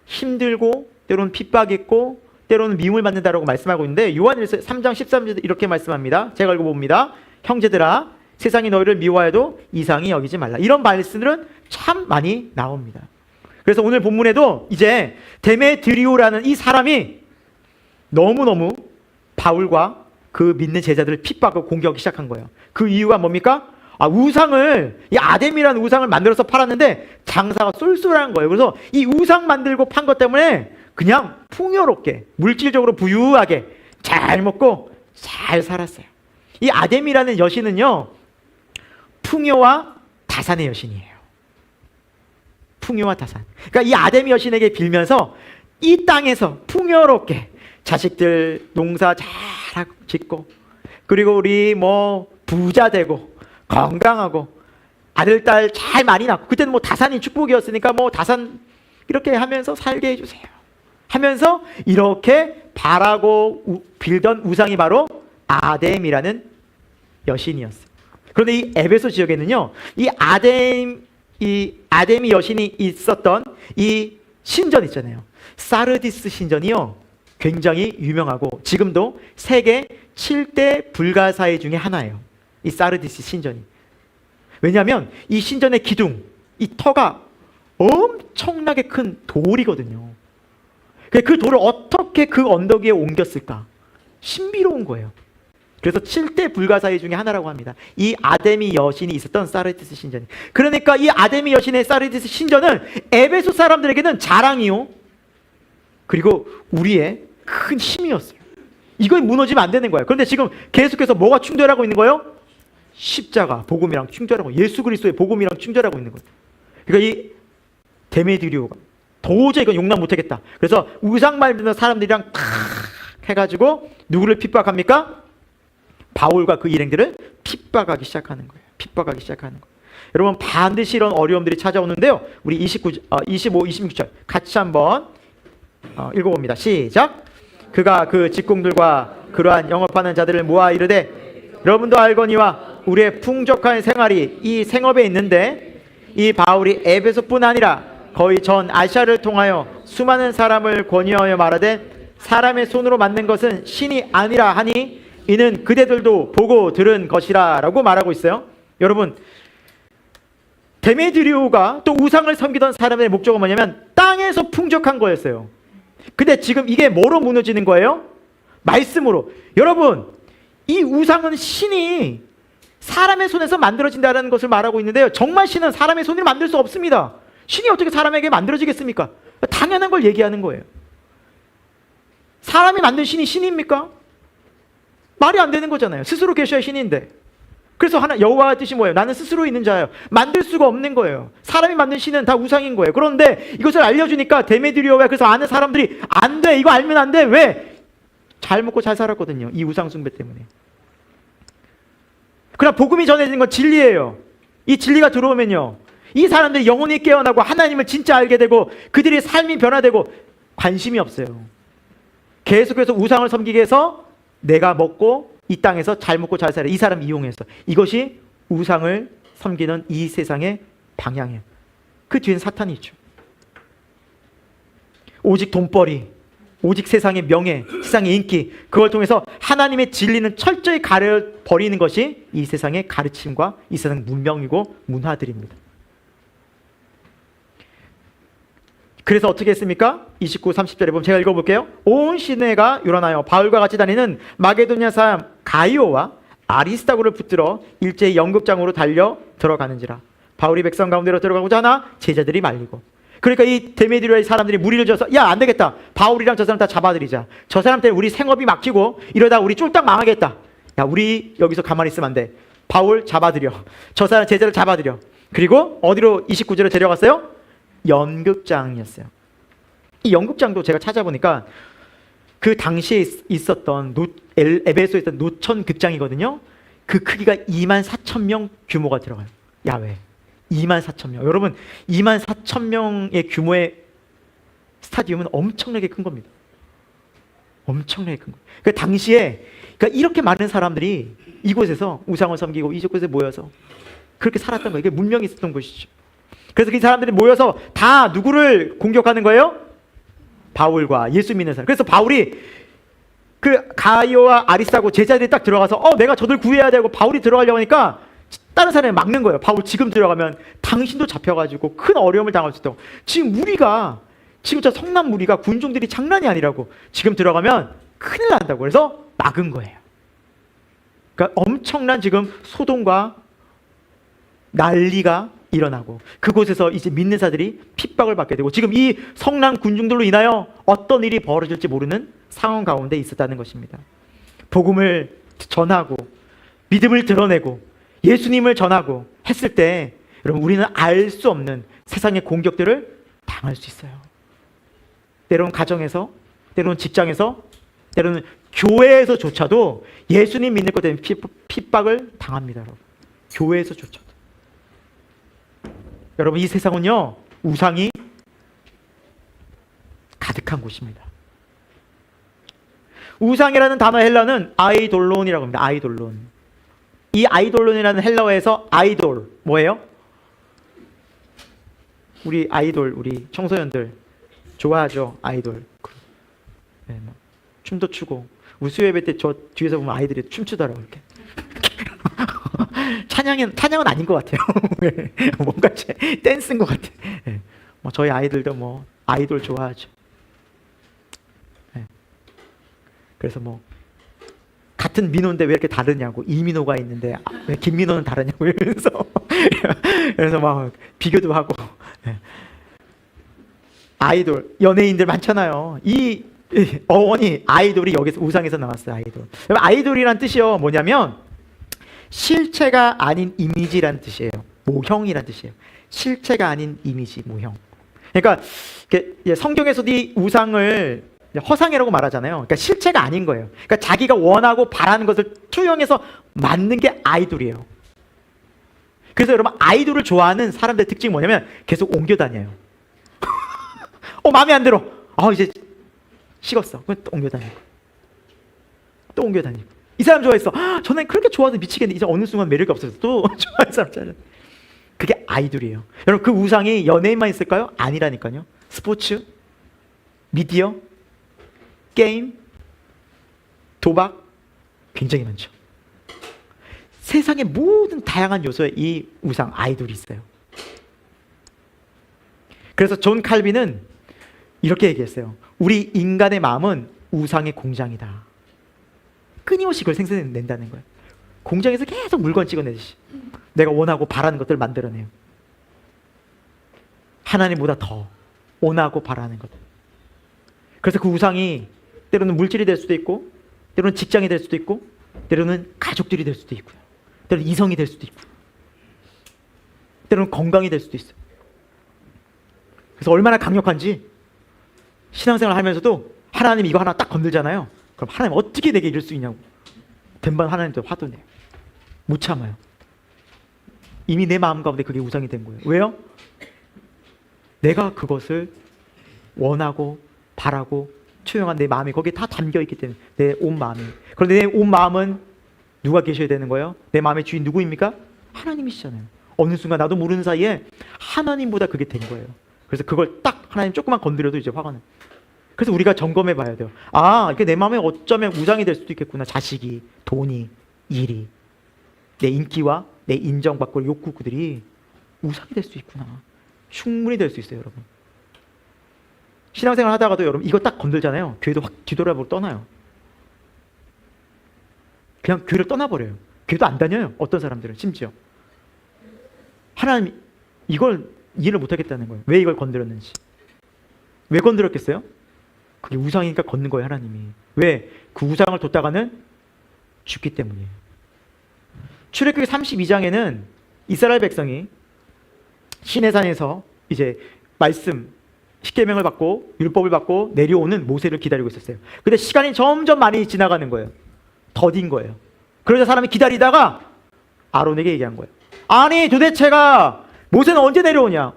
힘들고 때로는 핍박있고 때로는 미움을 받는다라고 말씀하고 있는데 요한일서 3장 13절에 이렇게 말씀합니다. 제가 읽어봅니다. 형제들아, 세상이 너희를 미워해도 이상히 여기지 말라. 이런 말씀들은 참 많이 나옵니다. 그래서 오늘 본문에도 이제 데메드리오라는 이 사람이 너무너무 바울과 그 믿는 제자들을 핍박하고 공격하기 시작한 거예요. 그 이유가 뭡니까? 이 아뎀이라는 우상을 만들어서 팔았는데 장사가 쏠쏠한 거예요. 그래서 이 우상 만들고 판 것 때문에 그냥 풍요롭게, 물질적으로 부유하게 잘 먹고 잘 살았어요. 이 아뎀이라는 여신은요, 풍요와 다산의 여신이에요. 풍요와 다산. 그러니까 이 아데미 여신에게 빌면서 이 땅에서 풍요롭게 자식들 농사 잘 짓고, 그리고 우리 부자 되고 건강하고 아들 딸 잘 많이 낳고, 그때는 다산이 축복이었으니까 다산 이렇게 하면서 살게 해주세요 하면서 이렇게 바라고 빌던 우상이 바로 아뎀이라는 여신이었어요. 그런데 이 에베소 지역에는요, 이 아데미 여신이 있었던 이 신전 있잖아요. 사르디스 신전이요, 굉장히 유명하고 지금도 세계 7대 불가사의 중에 하나예요. 이 사르디스 신전이. 왜냐하면 이 신전의 기둥, 이 터가 엄청나게 큰 돌이거든요. 그 돌을 어떻게 그 언덕 위에 옮겼을까? 신비로운 거예요. 그래서 7대 불가사의 중에 하나라고 합니다. 이 아데미 여신이 있었던 사르디스 신전이. 그러니까 이 아데미 여신의 사르디스 신전은 에베소 사람들에게는 자랑이요, 그리고 우리의 큰 힘이었어요. 이건 무너지면 안 되는 거예요. 그런데 지금 계속해서 뭐가 충돌하고 있는 거예요? 십자가, 복음이랑 충돌하고, 예수 그리스도의 복음이랑 충돌하고 있는 거예요. 그러니까 이 데메드리오가 도저히 이건 용납 못하겠다. 그래서 우상 만드는 사람들이랑 탁 해가지고 누구를 핍박합니까? 바울과 그 일행들을 핍박하기 시작하는 거예요. 핍박하기 시작하는 거예요. 여러분, 반드시 이런 어려움들이 찾아오는데요. 우리 25, 26절 같이 한번 읽어봅니다. 시작. 그가 그 직공들과 그러한 영업하는 자들을 모아 이르되, 여러분도 알거니와 우리의 풍족한 생활이 이 생업에 있는데, 이 바울이 에베소뿐 아니라 거의 전 아시아를 통하여 수많은 사람을 권유하여 말하되, 사람의 손으로 만든 것은 신이 아니라 하니 이는 그대들도 보고 들은 것이라 라고 말하고 있어요. 여러분, 데메드리오가 또 우상을 섬기던 사람의 목적은 뭐냐면 땅에서 풍족한 거였어요. 근데 지금 이게 뭐로 무너지는 거예요? 말씀으로. 여러분, 이 우상은 신이 사람의 손에서 만들어진다는 것을 말하고 있는데요, 정말 신은 사람의 손으로 만들 수 없습니다. 신이 어떻게 사람에게 만들어지겠습니까? 당연한 걸 얘기하는 거예요. 사람이 만든 신이 신입니까? 말이 안 되는 거잖아요. 스스로 계셔야 신인데. 그래서 여호와의 뜻이 뭐예요? 나는 스스로 있는 자예요. 만들 수가 없는 거예요. 사람이 만든 신은 다 우상인 거예요. 그런데 이것을 알려주니까 데메드리오가, 그래서 아는 사람들이 안 돼, 이거 알면 안 돼. 왜? 잘 먹고 잘 살았거든요. 이 우상 숭배 때문에. 그러나 복음이 전해지는 건 진리예요. 이 진리가 들어오면요, 이 사람들이 영혼이 깨어나고 하나님을 진짜 알게 되고 그들의 삶이 변화되고 관심이 없어요. 계속해서 우상을 섬기게 해서 내가 먹고 이 땅에서 잘 먹고 잘 살아, 이 사람 이용해서. 이것이 우상을 섬기는 이 세상의 방향이에요. 그 뒤엔 사탄이 있죠. 오직 돈벌이, 오직 세상의 명예, 세상의 인기, 그걸 통해서 하나님의 진리는 철저히 가려버리는 것이 이 세상의 가르침과 이 세상 문명이고 문화들입니다. 그래서 어떻게 했습니까? 29, 30절에 보면 제가 읽어볼게요. 온 시내가 요란하여 바울과 같이 다니는 마게도냐 사람 가이오와 아리스타고를 붙들어 일제히 연극장으로 달려 들어가는지라. 바울이 백성 가운데로 들어가고자 하나 제자들이 말리고. 그러니까 이 데메드리오의 사람들이 무리를 져서, 야, 안 되겠다, 바울이랑 저 사람 다 잡아들이자. 저 사람 때문에 우리 생업이 막히고 이러다 우리 쫄딱 망하겠다. 야, 우리 여기서 가만히 있으면 안 돼. 바울 잡아들여. 저 사람 제자를 잡아들여. 그리고 어디로 29절에 데려갔어요? 연극장이었어요. 이 연극장도 제가 찾아보니까 그 당시에 있었던 에베소에 있던 노천 극장이거든요. 그 크기가 24,000명 규모가 들어가요. 야외 24,000명. 여러분, 24,000명의 규모의 스타디움은 엄청나게 큰 겁니다. 엄청나게 큰 거예요. 그 당시에, 그러니까 이렇게 많은 사람들이 이곳에서 우상을 섬기고 이곳에 모여서 그렇게 살았던 거예요. 이게 문명이 있었던 곳이죠. 그래서 그 사람들이 모여서 다 누구를 공격하는 거예요? 바울과 예수 믿는 사람. 그래서 바울이 그 가이오와 아리스타고 제자들이 딱 들어가서 내가 저들 구해야 되고 바울이 들어가려고 하니까 다른 사람이 막는 거예요. 바울 지금 들어가면 당신도 잡혀가지고 큰 어려움을 당할 수 있다고. 지금 무리가, 지금 저 성난 무리가, 군중들이 장난이 아니라고. 지금 들어가면 큰일 난다고. 그래서 막은 거예요. 그러니까 엄청난 지금 소동과 난리가 일어나고, 그곳에서 이제 믿는 자들이 핍박을 받게 되고, 지금 이 성난 군중들로 인하여 어떤 일이 벌어질지 모르는 상황 가운데 있었다는 것입니다. 복음을 전하고 믿음을 드러내고 예수님을 전하고 했을 때, 여러분, 우리는 알 수 없는 세상의 공격들을 당할 수 있어요. 때로는 가정에서, 때로는 직장에서, 때로는 교회에서조차도 예수님 믿는 것 때문에 핍박을 당합니다. 여러분. 교회에서조차도. 여러분, 이 세상은요, 우상이 가득한 곳입니다. 우상이라는 단어 헬라는 아이돌론이라고 합니다. 아이돌론. 이 아이돌론이라는 헬라어에서 아이돌, 뭐예요? 우리 아이돌, 우리 청소년들 좋아하죠? 아이돌. 네, 뭐 춤도 추고. 우리 수요예배 때 저 뒤에서 보면 아이들이 춤추더라고요. 이렇게. 찬양은 아닌 것 같아요. 뭔가 댄스인 것 같아. 네. 뭐 저희 아이들도 뭐 아이돌 좋아하죠. 네. 그래서 뭐 같은 민호인데 왜 이렇게 다르냐고, 이민호가 있는데 왜 김민호는 다르냐고 이러면서 그래서 막 비교도 하고. 네. 아이돌, 연예인들 많잖아요. 이 어원이 아이돌이 여기서 우상에서 나왔어요. 아이돌. 아이돌이란 뜻이요, 뭐냐면 실체가 아닌 이미지란 뜻이에요. 모형이란 뜻이에요. 실체가 아닌 이미지, 모형. 그러니까 성경에서도 이 우상을 허상이라고 말하잖아요. 그러니까 실체가 아닌 거예요. 그러니까 자기가 원하고 바라는 것을 투영해서 만든 게 아이돌이에요. 그래서 여러분, 아이돌을 좋아하는 사람들의 특징이 뭐냐면 계속 옮겨 다녀요. 마음에 안 들어. 이제 식었어. 그럼 또 옮겨 다니고. 또 옮겨 다니고. 이 사람 좋아했어. 전에 그렇게 좋아서 미치겠는데 이제 어느 순간 매력이 없어서 또 좋아하는 사람 찾아. 그게 아이돌이에요. 여러분, 그 우상이 연예인만 있을까요? 아니라니까요. 스포츠, 미디어, 게임, 도박, 굉장히 많죠. 세상의 모든 다양한 요소에 이 우상, 아이돌이 있어요. 그래서 존 칼빈은 이렇게 얘기했어요. 우리 인간의 마음은 우상의 공장이다. 끊임없이 그걸 생산해낸다는 거예요. 공장에서 계속 물건 찍어내듯이 내가 원하고 바라는 것들을 만들어내요. 하나님보다 더 원하고 바라는 것. 그래서 그 우상이 때로는 물질이 될 수도 있고, 때로는 직장이 될 수도 있고, 때로는 가족들이 될 수도 있고요. 때로는 이성이 될 수도 있고, 때로는 건강이 될 수도 있어요. 그래서 얼마나 강력한지, 신앙생활 하면서도 하나님 이거 하나 딱 건들잖아요. 그럼 하나님 어떻게 내게 이럴 수 있냐고. 된번 하나님도 화도 내요. 못 참아요. 이미 내 마음 가운데 그게 우상이 된 거예요. 왜요? 내가 그것을 원하고 바라고 투영한 내 마음이 거기에 다 담겨있기 때문에, 내 온 마음이. 그런데 내 온 마음은 누가 계셔야 되는 거예요? 내 마음의 주인 누구입니까? 하나님이시잖아요. 어느 순간 나도 모르는 사이에 하나님보다 그게 된 거예요. 그래서 그걸 딱 하나님 조금만 건드려도 이제 화가 나요. 그래서 우리가 점검해 봐야 돼요. 이게 내 마음에 어쩌면 우상이 될 수도 있겠구나. 자식이, 돈이, 일이, 내 인기와 내 인정받고 욕구들이 우상이 될 수 있구나. 충분히 될 수 있어요, 여러분. 신앙생활 하다가도 여러분 이거 딱 건들잖아요. 교회도 확 뒤돌아보고 떠나요. 그냥 교회를 떠나버려요. 교회도 안 다녀요. 어떤 사람들은 심지어. 하나님 이걸 이해를 못하겠다는 거예요. 왜 이걸 건드렸는지. 왜 건드렸겠어요? 그게 우상이니까 걷는 거예요, 하나님이. 왜? 그 우상을 뒀다가는 죽기 때문이에요. 출애굽기 32장에는 이스라엘 백성이 시내산에서 이제 말씀, 십계명을 받고 율법을 받고 내려오는 모세를 기다리고 있었어요. 근데 시간이 점점 많이 지나가는 거예요. 더딘 거예요. 그러자 사람이 기다리다가 아론에게 얘기한 거예요. 아니 도대체가 모세는 언제 내려오냐?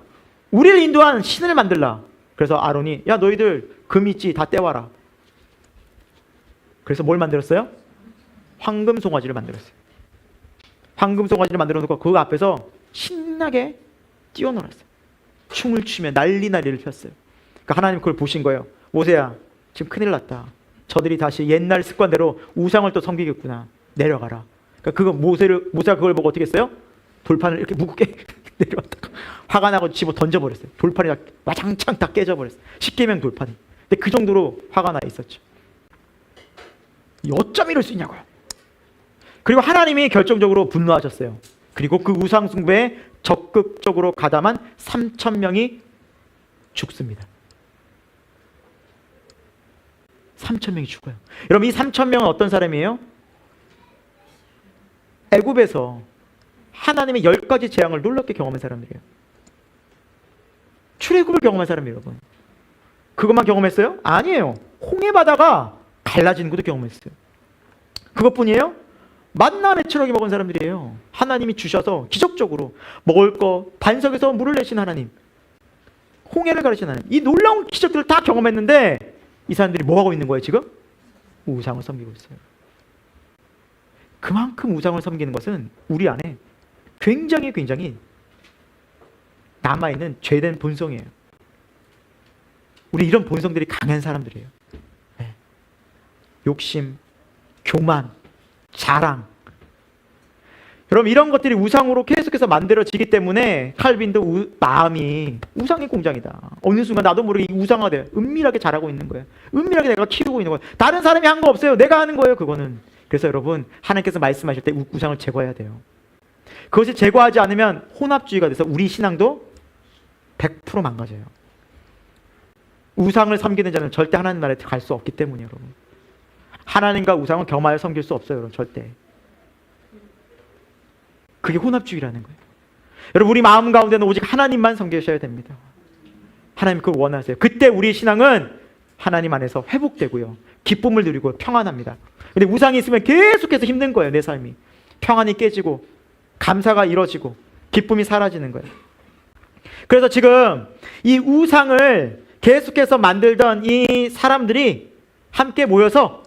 우리를 인도한 신을 만들라. 그래서 아론이 야 너희들 금 있지 다 떼와라. 그래서 뭘 만들었어요? 황금 송아지를 만들었어요. 황금 송아지를 만들어 놓고 그 앞에서 신나게 뛰어놀았어요. 춤을 추며 난리를 폈어요. 그러니까 하나님 그걸 보신 거예요. 모세야 지금 큰일 났다. 저들이 다시 옛날 습관대로 우상을 또 섬기겠구나. 내려가라. 그러니까 모세가 그걸 보고 어떻게 했어요? 돌판을 이렇게 무겁게 내려왔다가 화가 나고 집어 던져버렸어요. 돌판이 다 와장창 다 깨져버렸어요. 십계명 돌판이. 근데 그 정도로 화가 나 있었죠. 어쩜 이럴 수 있냐고요. 그리고 하나님이 결정적으로 분노하셨어요. 그리고 그 우상 숭배에 적극적으로 가담한 3,000명이 죽습니다. 3,000명이 죽어요. 여러분, 이 3,000명은 어떤 사람이에요? 애굽에서 하나님의 10가지 재앙을 놀랍게 경험한 사람들이에요. 출애굽을 경험한 사람이에요. 여러분, 그것만 경험했어요? 아니에요. 홍해 바다가 갈라지는 것도 경험했어요. 그것뿐이에요? 만나 메추라기 먹은 사람들이에요. 하나님이 주셔서 기적적으로 먹을 거 반석에서 물을 내신 하나님, 홍해를 가르신 하나님, 이 놀라운 기적들을 다 경험했는데 이 사람들이 뭐 하고 있는 거예요 지금? 우상을 섬기고 있어요. 그만큼 우상을 섬기는 것은 우리 안에 굉장히 남아있는 죄된 본성이에요. 우리 이런 본성들이 강한 사람들이에요. 네. 욕심, 교만, 자랑. 여러분, 이런 것들이 우상으로 계속해서 만들어지기 때문에 칼빈도 마음이 우상의 공장이다. 어느 순간 나도 모르게 우상화돼 은밀하게 자라고 있는 거예요. 은밀하게 내가 키우고 있는 거예요. 다른 사람이 한 거 없어요. 내가 하는 거예요, 그거는. 그래서 여러분, 하나님께서 말씀하실 때 우상을 제거해야 돼요. 그것을 제거하지 않으면 혼합주의가 돼서 우리 신앙도 100% 망가져요. 우상을 섬기는 자는 절대 하나님 나라에 갈 수 없기 때문이에요, 여러분. 하나님과 우상을 겸하여 섬길 수 없어요, 여러분, 절대. 그게 혼합주의라는 거예요. 여러분, 우리 마음 가운데는 오직 하나님만 섬기셔야 됩니다. 하나님 그걸 원하세요. 그때 우리 신앙은 하나님 안에서 회복되고요, 기쁨을 누리고 평안합니다. 근데 우상이 있으면 계속해서 힘든 거예요, 내 삶이. 평안이 깨지고 감사가 이루어지고 기쁨이 사라지는 거예요. 그래서 지금 이 우상을 계속해서 만들던 이 사람들이 함께 모여서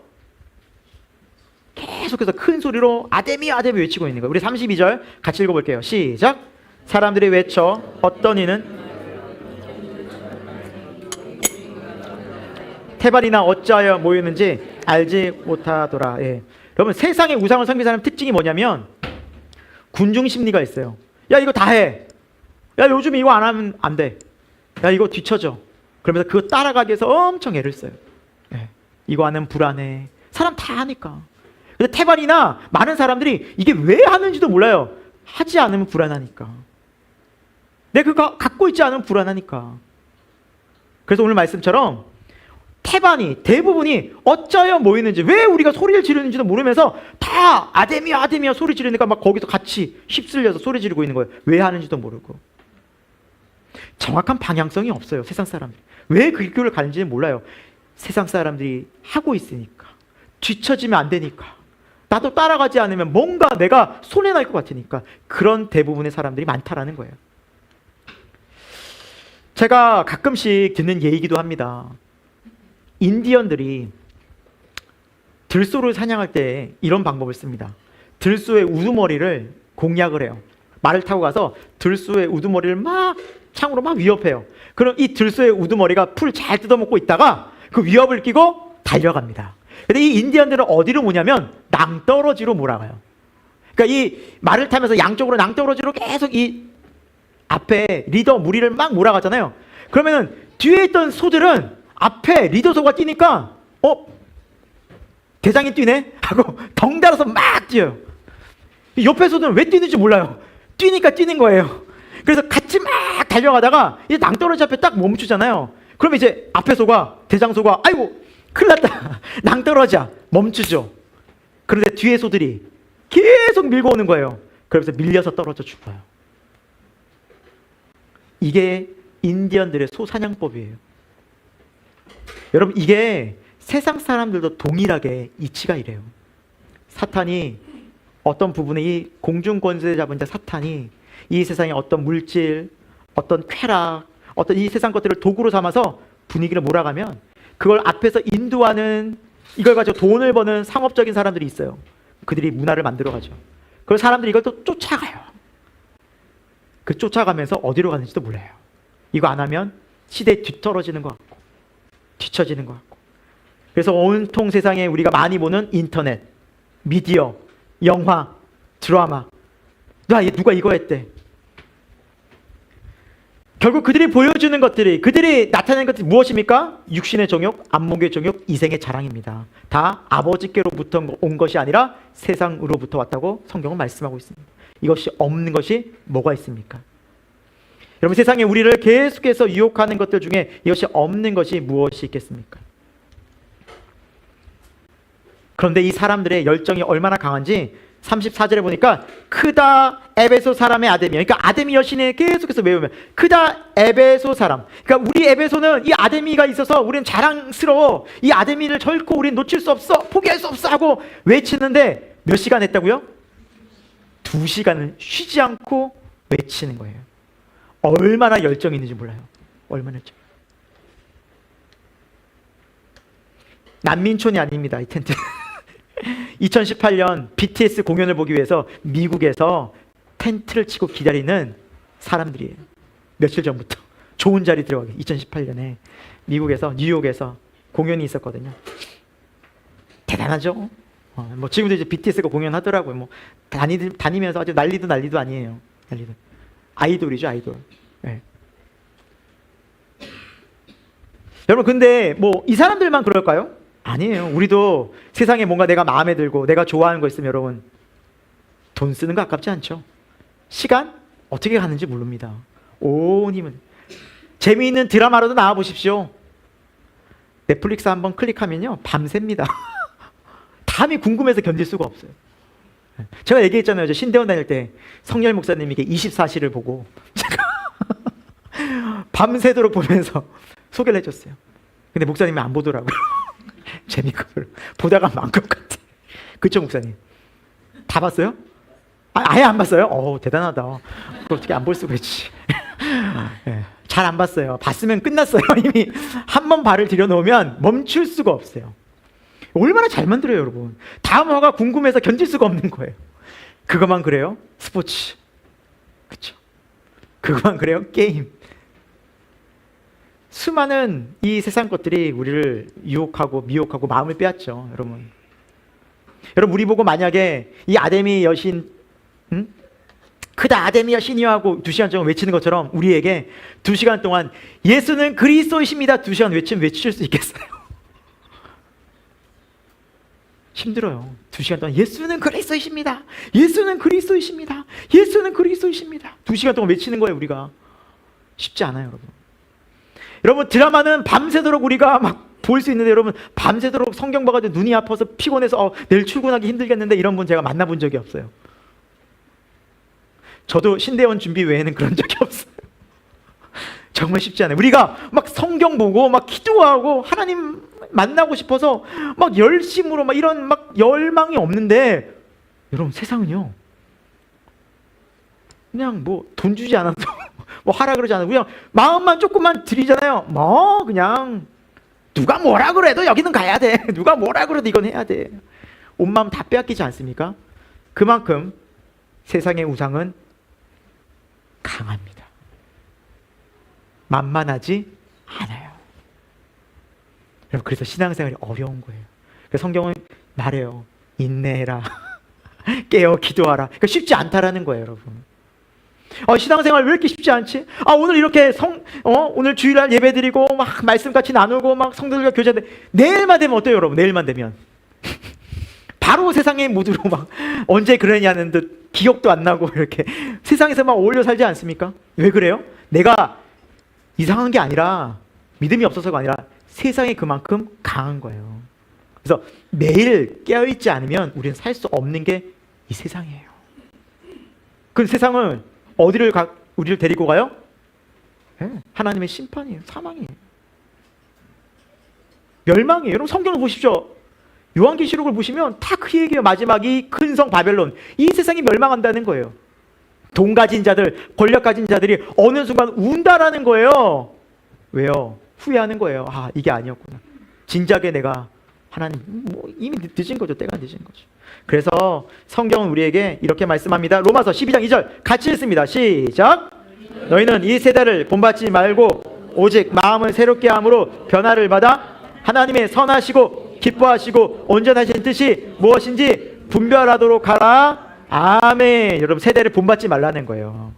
계속해서 큰 소리로 아데미 아데미 외치고 있는 거예요. 우리 32절 같이 읽어볼게요. 시작. 사람들이 외쳐 어떤 이는 태반이나 어찌하여 모였는지 알지 못하더라. 예. 여러분, 세상의 우상을 섬기는 사람 특징이 뭐냐면 군중 심리가 있어요. 야, 이거 다 해. 야, 요즘 이거 안 하면 안 돼. 야, 이거 뒤쳐져. 그러면서 그거 따라가기 위해서 엄청 애를 써요. 예. 이거 하면 불안해. 사람 다 하니까. 근데 태반이나 많은 사람들이 이게 왜 하는지도 몰라요. 하지 않으면 불안하니까. 내가 그거 갖고 있지 않으면 불안하니까. 그래서 오늘 말씀처럼 태반이 대부분이 어쩌여 모이는지, 왜 우리가 소리를 지르는지도 모르면서 다 아데미야 아데미야 소리 지르니까 막 거기서 같이 휩쓸려서 소리 지르고 있는 거예요. 왜 하는지도 모르고. 정확한 방향성이 없어요, 세상 사람들이. 왜 그 길을 가는지는 몰라요. 세상 사람들이 하고 있으니까. 뒤처지면 안 되니까. 나도 따라가지 않으면 뭔가 내가 손해날 것 같으니까. 그런 대부분의 사람들이 많다라는 거예요. 제가 가끔씩 듣는 얘기기도 합니다. 인디언들이 들소를 사냥할 때 이런 방법을 씁니다. 들소의 우두머리를 공략을 해요. 말을 타고 가서 들소의 우두머리를 막 창으로 막 위협해요. 그럼 이 들소의 우두머리가 풀 잘 뜯어먹고 있다가 그 위협을 끼고 달려갑니다. 근데 이 인디언들은 어디로 모냐면 낭떠러지로 몰아가요. 그러니까 이 말을 타면서 양쪽으로 낭떠러지로 계속 이 앞에 리더 무리를 막 몰아가잖아요. 그러면은 뒤에 있던 소들은 앞에 리더 소가 뛰니까 대장이 뛰네? 하고 덩달아서 막 뛰어요. 옆에 소들은 왜 뛰는지 몰라요. 뛰니까 뛰는 거예요. 그래서 같이 막 달려가다가 이제 낭떠러지 앞에 딱 멈추잖아요. 그럼 이제 앞에 소가, 대장 소가 아이고 큰일 났다. 낭떠러지야. 멈추죠. 그런데 뒤에 소들이 계속 밀고 오는 거예요. 그러면서 밀려서 떨어져 죽어요. 이게 인디언들의 소 사냥법이에요. 여러분, 이게 세상 사람들도 동일하게 이치가 이래요. 사탄이 어떤 부분에 이 공중 권세 잡은 자 사탄이 이 세상의 어떤 물질, 어떤 쾌락, 어떤 이 세상 것들을 도구로 삼아서 분위기를 몰아가면 그걸 앞에서 인도하는, 이걸 가지고 돈을 버는 상업적인 사람들이 있어요. 그들이 문화를 만들어가죠. 그래서 사람들이 이걸 또 쫓아가요. 그 쫓아가면서 어디로 가는지도 몰라요. 이거 안 하면 시대에 뒤떨어지는 것 같고 뒤처지는 것 같고. 그래서 온통 세상에 우리가 많이 보는 인터넷, 미디어, 영화, 드라마, 누가 이거 했대. 결국 그들이 보여주는 것들이, 그들이 나타내는 것들이 무엇입니까? 육신의 정욕, 안목의 정욕, 이생의 자랑입니다. 다 아버지께로부터 온 것이 아니라 세상으로부터 왔다고 성경은 말씀하고 있습니다. 이것이 없는 것이 뭐가 있습니까? 여러분, 세상에 우리를 계속해서 유혹하는 것들 중에 이것이 없는 것이 무엇이 있겠습니까? 그런데 이 사람들의 열정이 얼마나 강한지 34절에 보니까 크다 에베소 사람의 아데미야. 그러니까 아데미 여신에 계속해서 외우면 크다 에베소 사람. 그러니까 우리 에베소는 이 아데미가 있어서 우리는 자랑스러워. 이 아데미를 결코 우리는 놓칠 수 없어. 포기할 수 없어 하고 외치는데 몇 시간 했다고요? 2시간을 쉬지 않고 외치는 거예요. 얼마나 열정이 있는지 몰라요. 얼마나 열정. 난민촌이 아닙니다, 이 텐트. 2018년 BTS 공연을 보기 위해서 미국에서 텐트를 치고 기다리는 사람들이에요. 며칠 전부터 좋은 자리 들어가기. 2018년에 미국에서 뉴욕에서 공연이 있었거든요. 대단하죠. 뭐 지금도 이제 BTS가 공연하더라고요. 뭐 다니면서 아주 난리도 아니에요. 난리도. 아이돌이죠, 아이돌. 네. 여러분, 근데 뭐 이 사람들만 그럴까요? 아니에요. 우리도 세상에 뭔가 내가 마음에 들고 내가 좋아하는 거 있으면 여러분 돈 쓰는 거 아깝지 않죠? 시간 어떻게 가는지 모릅니다. 님은 재미있는 드라마로도 나와 보십시오. 넷플릭스 한번 클릭하면요 밤새입니다. 다음이 궁금해서 견딜 수가 없어요. 제가 얘기했잖아요. 저 신대원 다닐 때 성열 목사님에게 24시를 보고 제가 밤새도록 보면서 소개를 해줬어요. 근데 목사님이 안 보더라고요. 재미가 별로. 보다가 만 것 같아. 그쵸, 목사님? 다 봤어요? 아예 안 봤어요? 대단하다. 어떻게 안 볼 수가 있지. 네, 잘 안 봤어요. 봤으면 끝났어요. 이미 한 번 발을 들여놓으면 멈출 수가 없어요. 얼마나 잘 만들어요, 여러분. 다음 화가 궁금해서 견딜 수가 없는 거예요. 그것만 그래요? 스포츠. 그쵸. 그것만 그래요? 게임. 수많은 이 세상 것들이 우리를 유혹하고 미혹하고 마음을 빼앗죠, 여러분. 여러분, 우리 보고 만약에 이 아데미 여신, 크다 아데미 여신이여 하고 2시간 동안 외치는 것처럼 우리에게 2시간 동안 예수는 그리스도이십니다 2시간 외치면 외칠 수 있겠어요? 힘들어요. 2시간 동안 예수는 그리스도이십니다. 예수는 그리스도이십니다. 예수는 그리스도이십니다. 2시간 동안 외치는 거예요, 우리가. 쉽지 않아요, 여러분. 여러분, 드라마는 밤새도록 우리가 막 볼 수 있는데 여러분 밤새도록 성경 봐가지고 눈이 아파서 피곤해서 내일 출근하기 힘들겠는데 이런 분 제가 만나본 적이 없어요. 저도 신대원 준비 외에는 그런 적이 없어요. 정말 쉽지 않아요. 우리가 막 성경 보고 막 기도하고 하나님 만나고 싶어서 막 열심으로 막 이런 막 열망이 없는데 여러분 세상은요 그냥 뭐 돈 주지 않아도 뭐 하라 그러지 않아도 그냥 마음만 조금만 드리잖아요. 뭐 그냥 누가 뭐라 그래도 여기는 가야 돼. 누가 뭐라 그래도 이건 해야 돼. 온 마음 다 빼앗기지 않습니까? 그만큼 세상의 우상은 강합니다. 만만하지 않아요. 여러분, 그래서 신앙생활이 어려운 거예요. 그래서 성경은 말해요. 인내해라. 깨어 기도하라. 그러니까 쉽지 않다라는 거예요, 여러분. 신앙생활 왜 이렇게 쉽지 않지? 오늘 이렇게 오늘 주일날 예배드리고 막 말씀 같이 나누고 막 성도들과 교제하는데 내일만 되면 어때요, 여러분? 내일만 되면 바로 세상의 모드로 막 언제 그러냐는 듯 기억도 안 나고 이렇게 세상에서 막 어울려 살지 않습니까? 왜 그래요? 내가 이상한 게 아니라 믿음이 없어서가 아니라 세상이 그만큼 강한 거예요. 그래서 매일 깨어있지 않으면 우리는 살 수 없는 게 이 세상이에요. 그 세상은 우리를 데리고 가요? 하나님의 심판이에요. 사망이에요. 멸망이에요. 여러분 성경을 보십시오. 요한계시록을 보시면 다 그 얘기예요. 마지막이 큰 성 바벨론. 이 세상이 멸망한다는 거예요. 돈 가진 자들, 권력 가진 자들이 어느 순간 운다라는 거예요. 왜요? 후회하는 거예요. 이게 아니었구나. 진작에 내가 하나님 이미 늦은 거죠. 때가 늦은 거죠. 그래서 성경은 우리에게 이렇게 말씀합니다. 로마서 12장 2절 같이 읽습니다. 시작. 너희는 이 세대를 본받지 말고 오직 마음을 새롭게 함으로 변화를 받아 하나님의 선하시고 기뻐하시고 온전하신 뜻이 무엇인지 분별하도록 하라. 아멘. 여러분, 세대를 본받지 말라는 거예요.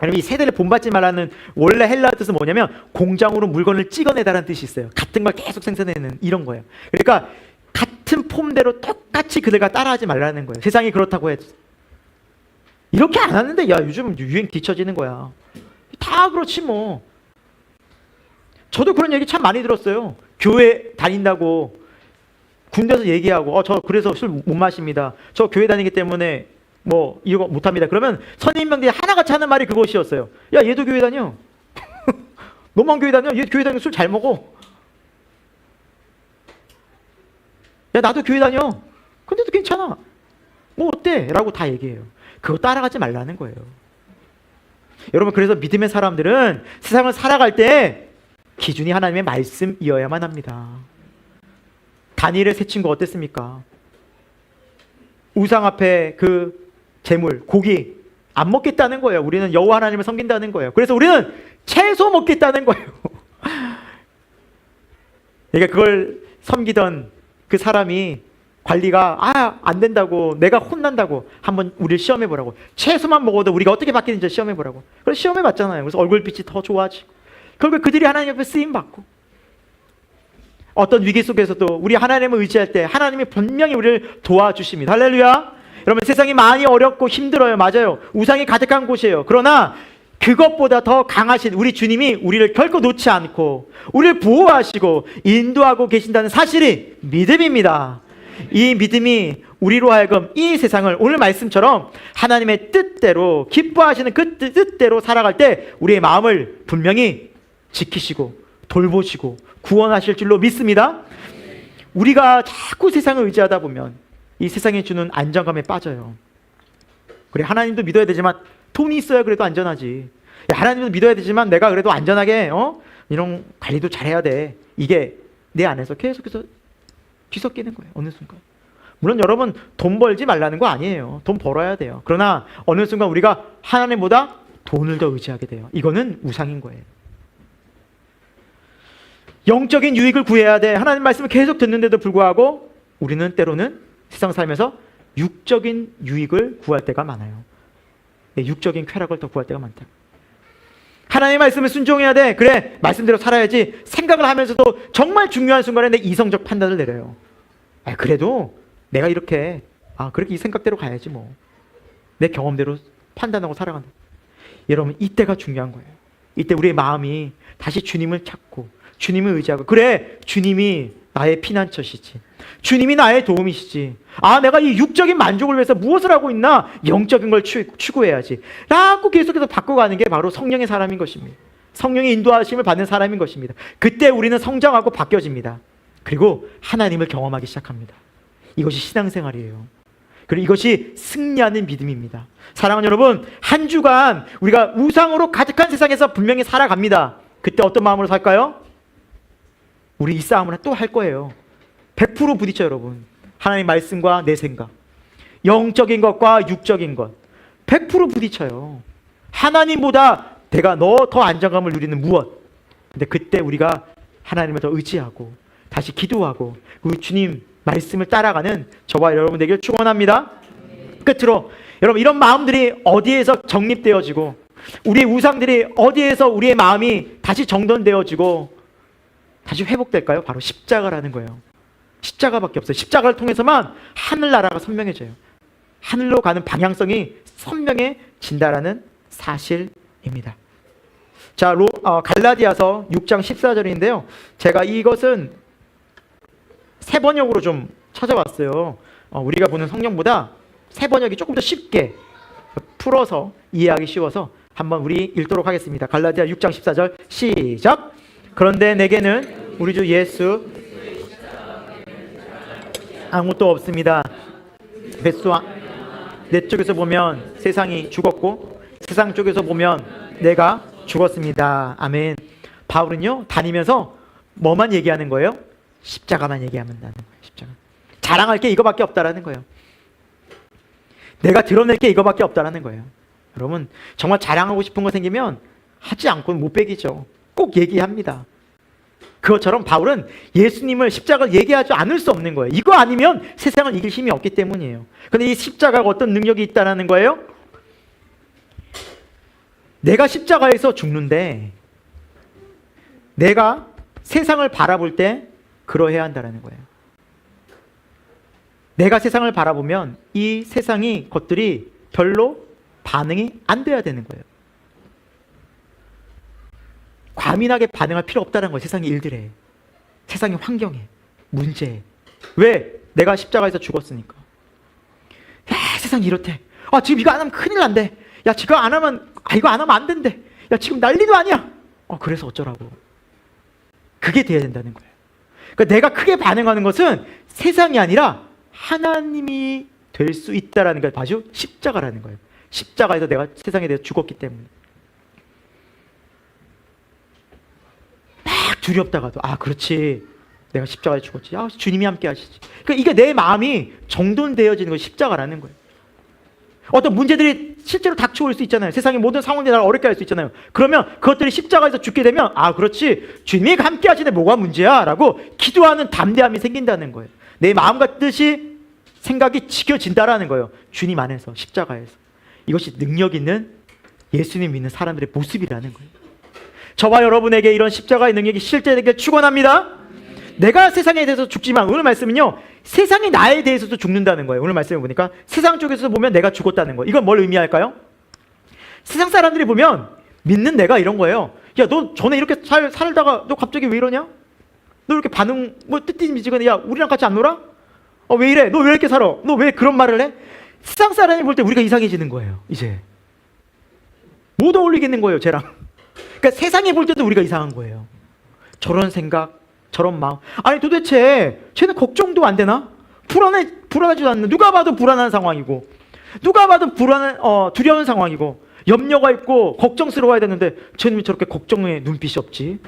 여러분, 이 세대를 본받지 말라는 원래 헬라어 뜻은 뭐냐면 공장으로 물건을 찍어내다라는 뜻이 있어요. 같은 걸 계속 생산해내는 이런 거예요. 그러니까 같은 폼대로 똑같이 그들과 따라하지 말라는 거예요. 세상이 그렇다고 해도. 이렇게 안 하는데 야 요즘 유행 뒤처지는 거야. 다 그렇지 뭐. 저도 그런 얘기 참 많이 들었어요. 교회 다닌다고 군대에서 얘기하고 저 그래서 술 못 마십니다. 저 교회 다니기 때문에 뭐 이거 못합니다. 그러면 선임병들이 하나같이 하는 말이 그것이었어요. 야 얘도 교회 다녀. 너만 교회 다녀? 얘 교회 다니면 술 잘 먹어. 야 나도 교회 다녀. 근데도 괜찮아. 뭐 어때? 라고 다 얘기해요. 그거 따라가지 말라는 거예요. 여러분, 그래서 믿음의 사람들은 세상을 살아갈 때 기준이 하나님의 말씀이어야만 합니다. 다니엘의 세 친구 어땠습니까? 우상 앞에 그 재물, 고기 안 먹겠다는 거예요. 우리는 여호와 하나님을 섬긴다는 거예요. 그래서 우리는 채소 먹겠다는 거예요. 그러니까 그걸 섬기던 그 사람이 관리가 안 된다고, 내가 혼난다고 한번 우리를 시험해 보라고. 채소만 먹어도 우리가 어떻게 바뀌는지 시험해 보라고. 그래서 시험해 봤잖아요. 그래서 얼굴빛이 더 좋아지고 결국 그들이 하나님 앞에 쓰임 받고, 어떤 위기 속에서도 우리 하나님을 의지할 때 하나님이 분명히 우리를 도와주십니다. 할렐루야. 여러분, 세상이 많이 어렵고 힘들어요. 맞아요. 우상이 가득한 곳이에요. 그러나 그것보다 더 강하신 우리 주님이 우리를 결코 놓지 않고 우리를 보호하시고 인도하고 계신다는 사실이 믿음입니다. 이 믿음이 우리로 하여금 이 세상을 오늘 말씀처럼 하나님의 뜻대로, 기뻐하시는 그 뜻대로 살아갈 때 우리의 마음을 분명히 지키시고 돌보시고 구원하실 줄로 믿습니다. 우리가 자꾸 세상을 의지하다 보면 이 세상이 주는 안정감에 빠져요. 그래, 하나님도 믿어야 되지만 돈이 있어야 그래도 안전하지. 하나님도 믿어야 되지만 내가 그래도 안전하게 이런 관리도 잘해야 돼. 이게 내 안에서 계속해서 뒤섞이는 거예요. 어느 순간. 물론 여러분, 돈 벌지 말라는 거 아니에요. 돈 벌어야 돼요. 그러나 어느 순간 우리가 하나님보다 돈을 더 의지하게 돼요. 이거는 우상인 거예요. 영적인 유익을 구해야 돼. 하나님 말씀을 계속 듣는데도 불구하고 우리는 때로는 세상 살면서 육적인 유익을 구할 때가 많아요. 육적인 쾌락을 더 구할 때가 많다. 하나님의 말씀을 순종해야 돼. 그래, 말씀대로 살아야지. 생각을 하면서도 정말 중요한 순간에 내 이성적 판단을 내려요. 그래도 내가 이렇게 그렇게 이 생각대로 가야지 뭐. 내 경험대로 판단하고 살아간다. 여러분, 이때가 중요한 거예요. 이때 우리의 마음이 다시 주님을 찾고 주님을 의지하고, 그래, 주님이 나의 피난처시지. 주님이 나의 도움이시지. 내가 이 육적인 만족을 위해서 무엇을 하고 있나? 영적인 걸 추구해야지. 라고 계속해서 바꿔가는 게 바로 성령의 사람인 것입니다. 성령의 인도하심을 받는 사람인 것입니다. 그때 우리는 성장하고 바뀌어집니다. 그리고 하나님을 경험하기 시작합니다. 이것이 신앙생활이에요. 그리고 이것이 승리하는 믿음입니다. 사랑하는 여러분, 한 주간 우리가 우상으로 가득한 세상에서 분명히 살아갑니다. 그때 어떤 마음으로 살까요? 우리 이 싸움을 또 할 거예요. 100% 부딪혀요, 여러분. 하나님 말씀과 내 생각, 영적인 것과 육적인 것 100% 부딪혀요. 하나님보다 내가 더 안정감을 누리는 무엇. 근데 그때 우리가 하나님을 더 의지하고 다시 기도하고 우리 주님 말씀을 따라가는 저와 여러분 되기를 축원합니다. 끝으로 여러분, 이런 마음들이 어디에서 정립되어지고 우리의 우상들이 어디에서 우리의 마음이 다시 정돈되어지고 다시 회복될까요? 바로 십자가라는 거예요. 십자가밖에 없어요. 십자가를 통해서만 하늘나라가 선명해져요. 하늘로 가는 방향성이 선명해진다라는 사실입니다. 자, 갈라디아서 6장 14절인데요. 제가 이것은 새 번역으로 좀 찾아봤어요. 우리가 보는 성경보다 새 번역이 조금 더 쉽게 풀어서 이해하기 쉬워서 한번 우리 읽도록 하겠습니다. 갈라디아 6장 14절 시작. 그런데 내게는 우리 주 예수 아무것도 없습니다. 내 쪽에서 보면 세상이 죽었고 세상 쪽에서 보면 내가 죽었습니다. 아멘. 바울은요, 다니면서 뭐만 얘기하는 거예요? 십자가만 얘기하면 되는 거예요. 십자가. 자랑할 게 이거밖에 없다라는 거예요. 내가 드러낼 게 이거밖에 없다라는 거예요. 여러분, 정말 자랑하고 싶은 거 생기면 하지 않고는 못 배기죠. 꼭 얘기합니다. 그것처럼 바울은 예수님을 십자가를 얘기하지 않을 수 없는 거예요. 이거 아니면 세상을 이길 힘이 없기 때문이에요. 근데 이 십자가가 어떤 능력이 있다는 거예요? 내가 십자가에서 죽는데 내가 세상을 바라볼 때 그러해야 한다는 거예요. 내가 세상을 바라보면 이 세상이 것들이 별로 반응이 안 돼야 되는 거예요. 과민하게 반응할 필요 없다는 거예요. 세상의 일들에, 세상의 환경에, 문제에. 왜? 내가 십자가에서 죽었으니까. 야, 세상이 이렇대. 아, 지금 이거 안 하면 큰일 난대. 야, 이거 안 하면 안 된대. 야, 지금 난리도 아니야. 그래서 어쩌라고. 그게 돼야 된다는 거예요. 그러니까 내가 크게 반응하는 것은 세상이 아니라 하나님이 될 수 있다라는 게 바로 십자가라는 거예요. 십자가에서 내가 세상에 대해서 죽었기 때문에. 막 두렵다가도 그렇지, 내가 십자가에 죽었지. 주님이 함께 하시지. 그러니까 이게 내 마음이 정돈되어지는 것이 십자가라는 거예요. 어떤 문제들이 실제로 닥쳐올 수 있잖아요. 세상의 모든 상황들이 나를 어렵게 할 수 있잖아요. 그러면 그것들이 십자가에서 죽게 되면 그렇지, 주님이 함께 하시네, 뭐가 문제야 라고 기도하는 담대함이 생긴다는 거예요. 내 마음과 뜻이, 생각이 지켜진다라는 거예요. 주님 안에서, 십자가에서. 이것이 능력 있는 예수님 믿는 사람들의 모습이라는 거예요. 저와 여러분에게 이런 십자가의 능력이 실제되길 축원합니다. 내가 세상에 대해서 죽지만, 오늘 말씀은요, 세상이 나에 대해서도 죽는다는 거예요. 오늘 말씀을 보니까 세상 쪽에서 보면 내가 죽었다는 거예요. 이건 뭘 의미할까요? 세상 사람들이 보면 믿는 내가 이런 거예요. 야, 너 전에 이렇게 살다가 너 갑자기 왜 이러냐? 너 이렇게 반응 뜨뜻미지근해. 야, 우리랑 같이 안 놀아? 왜 이래? 너 왜 이렇게 살아? 너 왜 그런 말을 해? 세상 사람이 볼 때 우리가 이상해지는 거예요. 이제 못 어울리겠는 거예요, 쟤랑. 그러니까 세상이 볼 때도 우리가 이상한 거예요. 저런 생각, 저런 마음. 아니 도대체 쟤는 걱정도 안 되나? 불안하지도 않는, 누가 봐도 불안한 상황이고, 누가 봐도 두려운 상황이고, 염려가 있고 걱정스러워야 되는데 쟤는 왜 저렇게 걱정의 눈빛이 없지?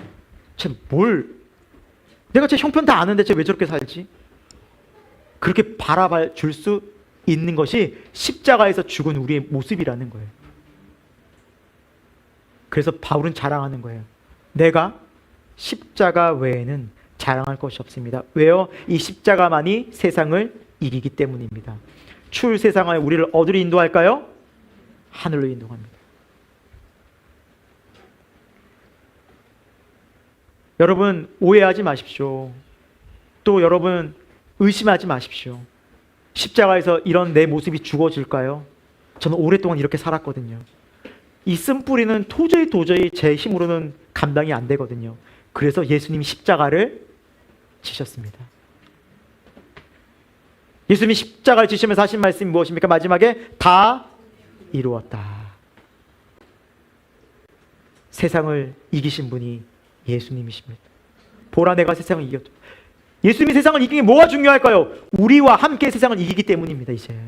내가 쟤 형편 다 아는데 쟤 왜 저렇게 살지? 그렇게 바라봐 줄 수 있는 것이 십자가에서 죽은 우리의 모습이라는 거예요. 그래서 바울은 자랑하는 거예요. 내가 십자가 외에는 자랑할 것이 없습니다. 왜요? 이 십자가만이 세상을 이기기 때문입니다. 추울 세상에 우리를 어디로 인도할까요? 하늘로 인도합니다. 여러분 오해하지 마십시오. 또 여러분 의심하지 마십시오. 십자가에서 이런 내 모습이 죽어질까요? 저는 오랫동안 이렇게 살았거든요. 이 쓴뿌리는 도저히 제 힘으로는 감당이 안 되거든요. 그래서 예수님이 십자가를 지셨습니다. 예수님이 십자가를 지시면서 하신 말씀이 무엇입니까? 마지막에 다 이루었다. 세상을 이기신 분이 예수님이십니다. 보라, 내가 세상을 이겼다. 예수님이 세상을 이기는 게 뭐가 중요할까요? 우리와 함께 세상을 이기기 때문입니다. 이제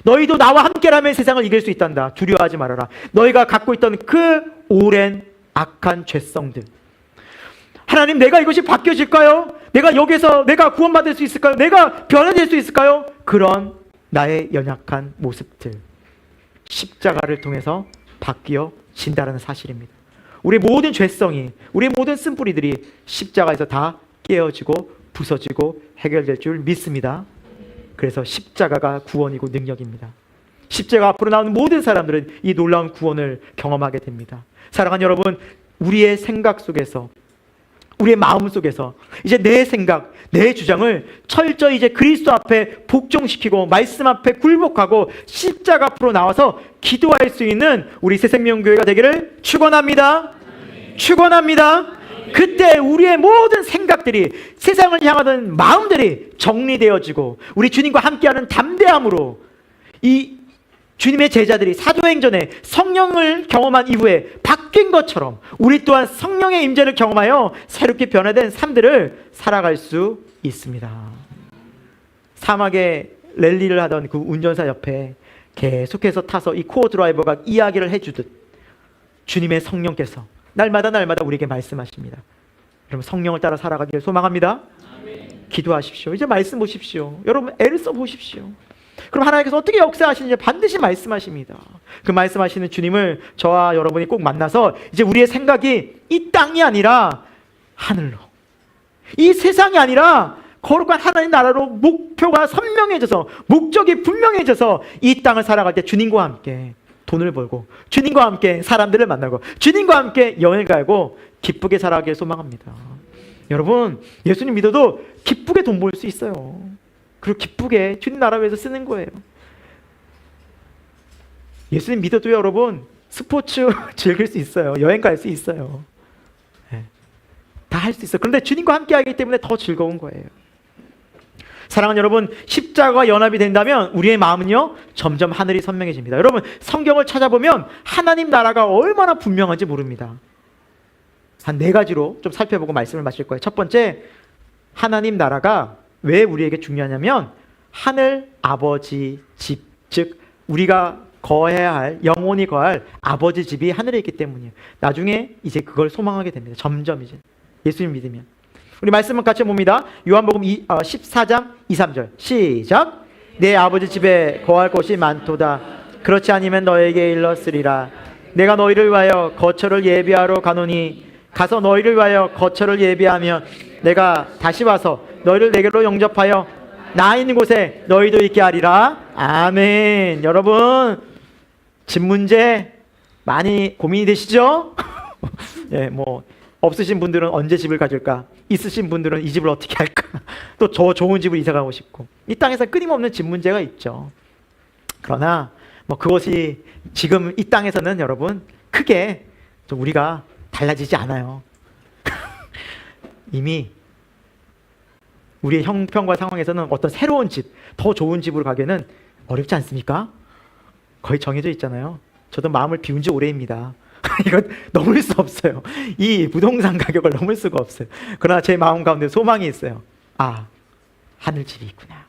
너희도 나와 함께라면 세상을 이길 수 있단다. 두려워하지 말아라. 너희가 갖고 있던 그 오랜 악한 죄성들, 하나님, 내가 이것이 바뀌어질까요? 내가 여기서 내가 구원받을 수 있을까요? 내가 변화될 수 있을까요? 그런 나의 연약한 모습들, 십자가를 통해서 바뀌어진다는 사실입니다. 우리 모든 죄성이, 우리 모든 쓴뿌리들이 십자가에서 다 깨어지고 부서지고 해결될 줄 믿습니다. 그래서 십자가가 구원이고 능력입니다. 십자가 앞으로 나오는 모든 사람들은 이 놀라운 구원을 경험하게 됩니다. 사랑하는 여러분, 우리의 생각 속에서, 우리의 마음 속에서 이제 내 생각, 내 주장을 철저히 이제 그리스도 앞에 복종시키고 말씀 앞에 굴복하고 십자가 앞으로 나와서 기도할 수 있는 우리 새생명교회가 되기를 축원합니다. 축원합니다. 그때 우리의 모든 생각들이, 세상을 향하던 마음들이 정리되어지고 우리 주님과 함께하는 담대함으로 이 주님의 제자들이 사도행전에 성령을 경험한 이후에 바뀐 것처럼 우리 또한 성령의 임재를 경험하여 새롭게 변화된 삶들을 살아갈 수 있습니다. 사막에 랠리를 하던 그 운전사 옆에 계속해서 타서 이 코어 드라이버가 이야기를 해주듯 주님의 성령께서 날마다 우리에게 말씀하십니다. 여러분, 성령을 따라 살아가기를 소망합니다. 아멘. 기도하십시오. 이제 말씀 보십시오. 여러분 애를 써보십시오. 그럼 하나님께서 어떻게 역사하시는지 반드시 말씀하십니다. 그 말씀하시는 주님을 저와 여러분이 꼭 만나서 이제 우리의 생각이 이 땅이 아니라 하늘로, 이 세상이 아니라 거룩한 하나님 나라로 목표가 선명해져서 목적이 분명해져서 이 땅을 살아갈 때 주님과 함께 돈을 벌고 주님과 함께 사람들을 만나고 주님과 함께 여행을 가고 기쁘게 살아가길 소망합니다. 여러분, 예수님 믿어도 기쁘게 돈 벌 수 있어요. 그리고 기쁘게 주님 나라 위해서 쓰는 거예요. 예수님 믿어도 여러분 스포츠 즐길 수 있어요. 여행 갈 수 있어요. 네. 다 할 수 있어요. 그런데 주님과 함께 하기 때문에 더 즐거운 거예요. 사랑하는 여러분, 십자가와 연합이 된다면 우리의 마음은요 점점 하늘이 선명해집니다. 여러분, 성경을 찾아보면 하나님 나라가 얼마나 분명한지 모릅니다. 한 4가지로 좀 살펴보고 말씀을 마칠 거예요. 첫 번째, 하나님 나라가 왜 우리에게 중요하냐면 하늘 아버지 집, 즉 우리가 거해야 할, 영원히 거할 아버지 집이 하늘에 있기 때문이에요. 나중에 이제 그걸 소망하게 됩니다. 점점 이제 예수님 믿으면. 우리 말씀을 같이 봅니다. 요한복음 14장 2, 3절 시작. 내 아버지 집에 거할 곳이 많도다. 그렇지 아니면 너에게 일렀으리라. 내가 너희를 위하여 거처를 예비하러 가노니 가서 너희를 위하여 거처를 예비하면 내가 다시 와서 너희를 내게로 영접하여 나 있는 곳에 너희도 있게 하리라. 아멘. 여러분, 집 문제 많이 고민이 되시죠? 예, 뭐 없으신 분들은 언제 집을 가질까? 있으신 분들은 이 집을 어떻게 할까? 또 저 좋은 집을 이사 가고 싶고. 이 땅에서 끊임없는 집 문제가 있죠. 그러나 뭐 그것이 지금 이 땅에서는 여러분 크게 좀 우리가 달라지지 않아요. 이미 우리의 형편과 상황에서는 어떤 새로운 집, 더 좋은 집으로 가기에는 어렵지 않습니까? 거의 정해져 있잖아요. 저도 마음을 비운 지 오래입니다. 이건 넘을 수 없어요. 이 부동산 가격을 넘을 수가 없어요. 그러나 제 마음 가운데 소망이 있어요. 아, 하늘집이 있구나.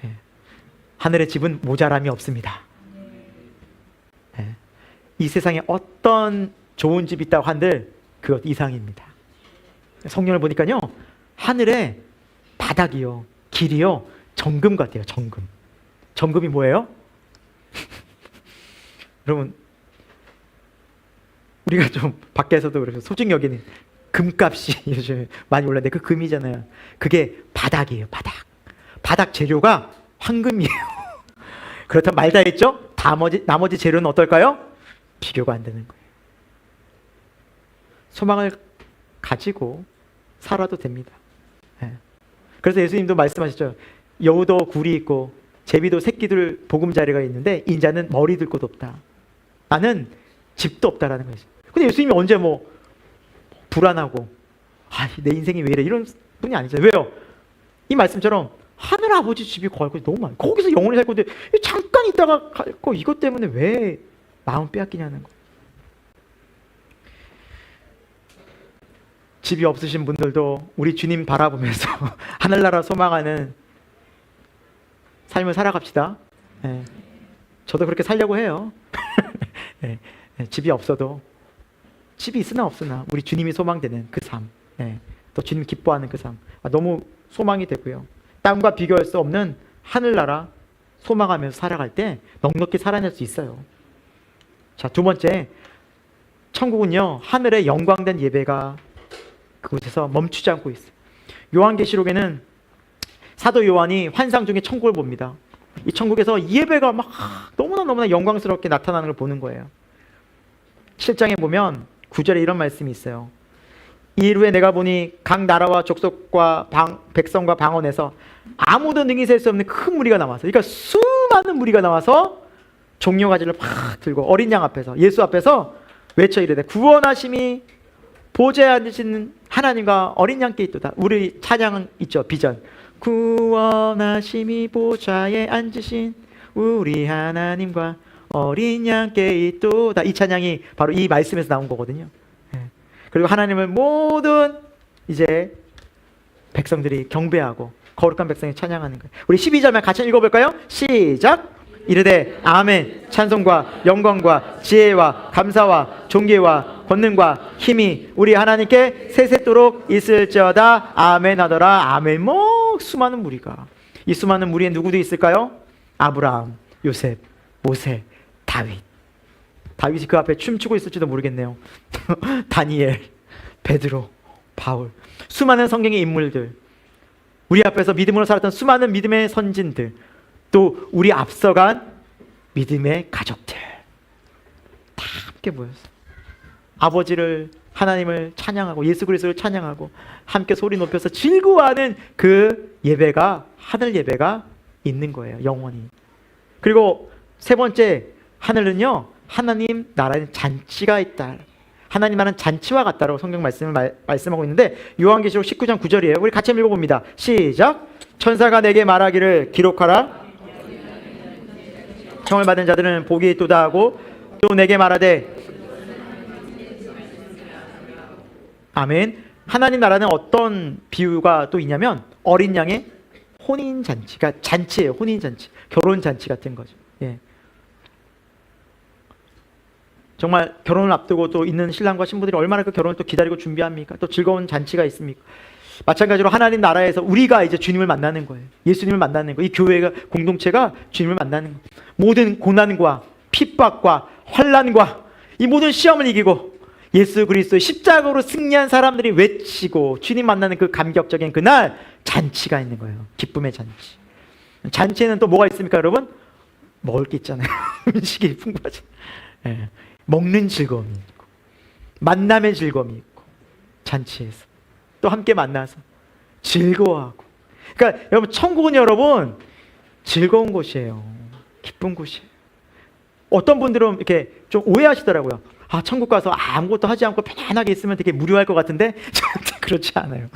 네. 하늘의 집은 모자람이 없습니다. 네. 이 세상에 어떤 좋은 집이 있다고 한들 그것 이상입니다. 성경을 보니까요, 하늘에 바닥이요, 길이요, 정금 같아요. 정금. 정금이 뭐예요? 여러분, 우리가 좀 밖에서도 그래서 솔직히 여기는 금값이 요즘 많이 올랐는데 그 금이잖아요. 그게 바닥이에요. 바닥 재료가 황금이에요. 그렇다면 말 다 했죠? 나머지 재료는 어떨까요? 비교가 안 되는 거예요. 소망을 가지고 살아도 됩니다. 네. 그래서 예수님도 말씀하셨죠. 여우도 굴이 있고 제비도 새끼들 보금자리가 있는데 인자는 머리 들 곳 없다. 나는 집도 없다라는 거죠. 근데 예수님이 언제 뭐 불안하고 내 인생이 왜 이래 이런 분이 아니잖아요. 왜요? 이 말씀처럼 하늘 아버지 집이 거할 곳이 너무 많아요. 거기서 영원히 살 건데 잠깐 있다가 갈 거 이것 때문에 왜 마음 빼앗기냐는 거예요. 집이 없으신 분들도 우리 주님 바라보면서 하늘나라 소망하는 삶을 살아갑시다. 네. 저도 그렇게 살려고 해요. 네. 네. 집이 없어도 집이 있으나 없으나 우리 주님이 소망되는 그 삶, 네. 또 주님 기뻐하는 그 삶, 너무 소망이 되고요. 땅과 비교할 수 없는 하늘나라 소망하면서 살아갈 때 넉넉히 살아낼 수 있어요. 자, 두 번째, 천국은요 하늘의 영광된 예배가 그곳에서 멈추지 않고 있어요. 요한계시록에는 사도 요한이 환상 중에 천국을 봅니다. 이 천국에서 예배가 막 너무나 영광스럽게 나타나는 걸 보는 거예요. 7장에 보면 9절에 이런 말씀이 있어요. 이일 후에 내가 보니 각 나라와 족속과 백성과 방언에서 아무도 능히 셀 수 없는 큰 무리가 나와서, 그러니까 수많은 무리가 나와서 종려가지를 팍 들고 어린 양 앞에서, 예수 앞에서 외쳐 이르되 구원하심이 보좌에 앉으신 하나님과 어린 양께 있도다. 우리 찬양은 있죠. 비전. 구원하심이 보좌에 앉으신 우리 하나님과 어린 양께 있도다. 이 찬양이 바로 이 말씀에서 나온 거거든요. 그리고 하나님을 모든 이제 백성들이 경배하고 거룩한 백성이 찬양하는 거예요. 우리 12절만 같이 읽어볼까요? 시작. 이르되 아멘. 찬송과 영광과 지혜와 감사와 존귀와 권능과 힘이 우리 하나님께 세세토록 있을지어다. 아멘 하더라. 아멘. 뭐 수많은 무리가, 이 수많은 무리에 누구도 있을까요? 아브라함, 요셉, 모세, 다윗. 다윗이 그 앞에 춤추고 있을지도 모르겠네요. 다니엘, 베드로, 바울, 수많은 성경의 인물들, 우리 앞에서 믿음으로 살았던 수많은 믿음의 선진들, 또 우리 앞서간 믿음의 가족들 다 함께 모였어요. 아버지를, 하나님을 찬양하고 예수 그리스도를 찬양하고 함께 소리 높여서 즐거워하는 그 예배가, 하늘 예배가 있는 거예요, 영원히. 그리고 세 번째, 하늘은요, 하나님 나라의 잔치가 있다. 하나님 나라는 잔치와 같다라고 성경 말씀을 말씀하고 있는데, 요한계시록 19장 9절이에요. 우리 같이 한번 읽어봅니다. 시작. 천사가 내게 말하기를 기록하라. 청을 받은 자들은 복이 있도다 하고, 또 내게 말하되, 아멘. 하나님 나라는 어떤 비유가 또 있냐면 어린 양의 혼인잔치가, 잔치예요. 혼인잔치, 결혼잔치 같은 거죠. 예. 정말 결혼을 앞두고 또 있는 신랑과 신부들이 얼마나 그 결혼을 또 기다리고 준비합니까? 또 즐거운 잔치가 있습니까? 마찬가지로 하나님 나라에서 우리가 이제 주님을 만나는 거예요. 예수님을 만나는 거예요. 이 교회가, 공동체가 주님을 만나는 거예요. 모든 고난과 핍박과 환난과 이 모든 시험을 이기고 예수 그리스도의 십자가로 승리한 사람들이 외치고 주님 만나는 그 감격적인 그날 잔치가 있는 거예요. 기쁨의 잔치. 잔치에는 또 뭐가 있습니까, 여러분? 먹을 게 있잖아요. 음식이 풍부하죠. 예. 먹는 즐거움이 있고, 만남의 즐거움이 있고, 잔치에서 또 함께 만나서 즐거워하고. 그러니까 여러분, 천국은 여러분 즐거운 곳이에요. 기쁜 곳이에요. 어떤 분들은 이렇게 좀 오해하시더라고요. 아, 천국 가서 아무것도 하지 않고 편안하게 있으면 되게 무료할 것 같은데 절대 그렇지 않아요.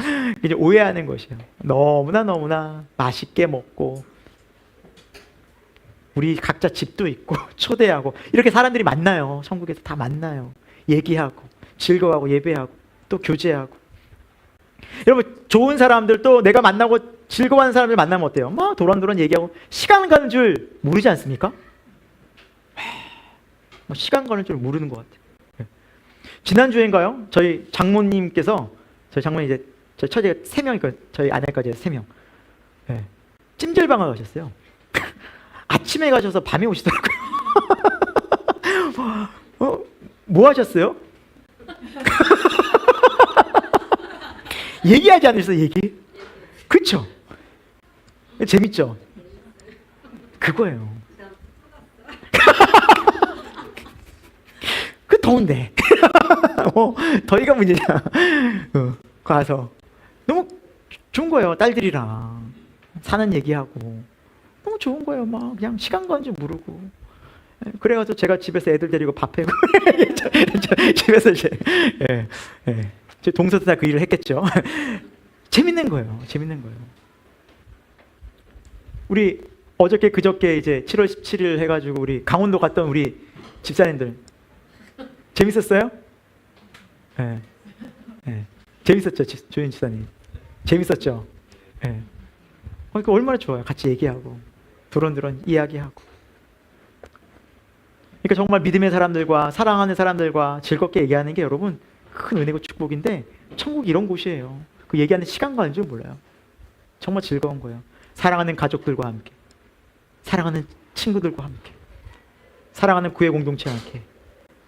이제 오해하는 것이에요. 너무나 맛있게 먹고, 우리 각자 집도 있고 초대하고 이렇게 사람들이 만나요. 천국에서 다 만나요. 얘기하고 즐거워하고 예배하고 또 교제하고. 여러분, 좋은 사람들, 또 내가 만나고 즐거워하는 사람들 만나면 어때요? 막 도란도란 얘기하고 시간 가는 줄 모르지 않습니까? 시간 가는 줄 모르는 것 같아요. 지난주인가요? 저희 장모님께서, 저희 장모님 이제 저희 처제가 3명이니까 저희 아내까지 3명. 네. 찜질방을 가셨어요. 아침에 가셔서 밤에 오시더라고요. 뭐 하셨어요? 얘기하지 않으셨어요, 얘기? 그쵸? 재밌죠? 그거예요. 그 더운데. 더위가 문제잖아. 가서 너무 좋은 거예요. 딸들이랑 사는 얘기하고 너무 좋은 거예요. 막 그냥 시간 가는 줄 모르고. 그래가지고 제가 집에서 애들 데리고 밥 해고 집에서 이제 제 동서도 다 그 일을 했겠죠. 재밌는 거예요. 재밌는 거예요. 우리 어저께 그저께 이제 7월 17일 해가지고 우리 강원도 갔던 우리 집사님들 재밌었어요? 네. 네. 재밌었죠, 조윤 집사님. 재밌었죠. 네. 그러니까 얼마나 좋아요. 같이 얘기하고 두런두런 이야기하고. 그러니까 정말 믿음의 사람들과 사랑하는 사람들과 즐겁게 얘기하는 게 여러분 큰 은혜고 축복인데, 천국이 이런 곳이에요. 그 얘기하는 시간 가는 줄 몰라요. 정말 즐거운 거예요. 사랑하는 가족들과 함께, 사랑하는 친구들과 함께, 사랑하는 구의 공동체와 함께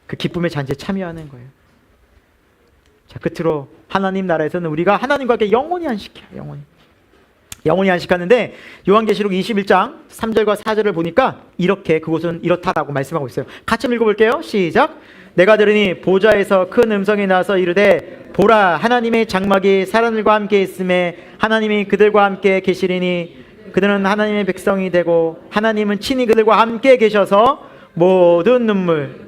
그 기쁨의 잔치에 참여하는 거예요. 자, 끝으로 하나님 나라에서는 우리가 하나님과 함께 영원히 안식해요. 영원히 안식하는데, 요한계시록 21장 3절과 4절을 보니까 이렇게 그곳은 이렇다라고 말씀하고 있어요. 같이 읽어볼게요. 시작. 내가 들으니 보좌에서 큰 음성이 나서 이르되, 보라, 하나님의 장막이 사람들과 함께 있음에 하나님이 그들과 함께 계시리니 그들은 하나님의 백성이 되고 하나님은 친히 그들과 함께 계셔서 모든 눈물,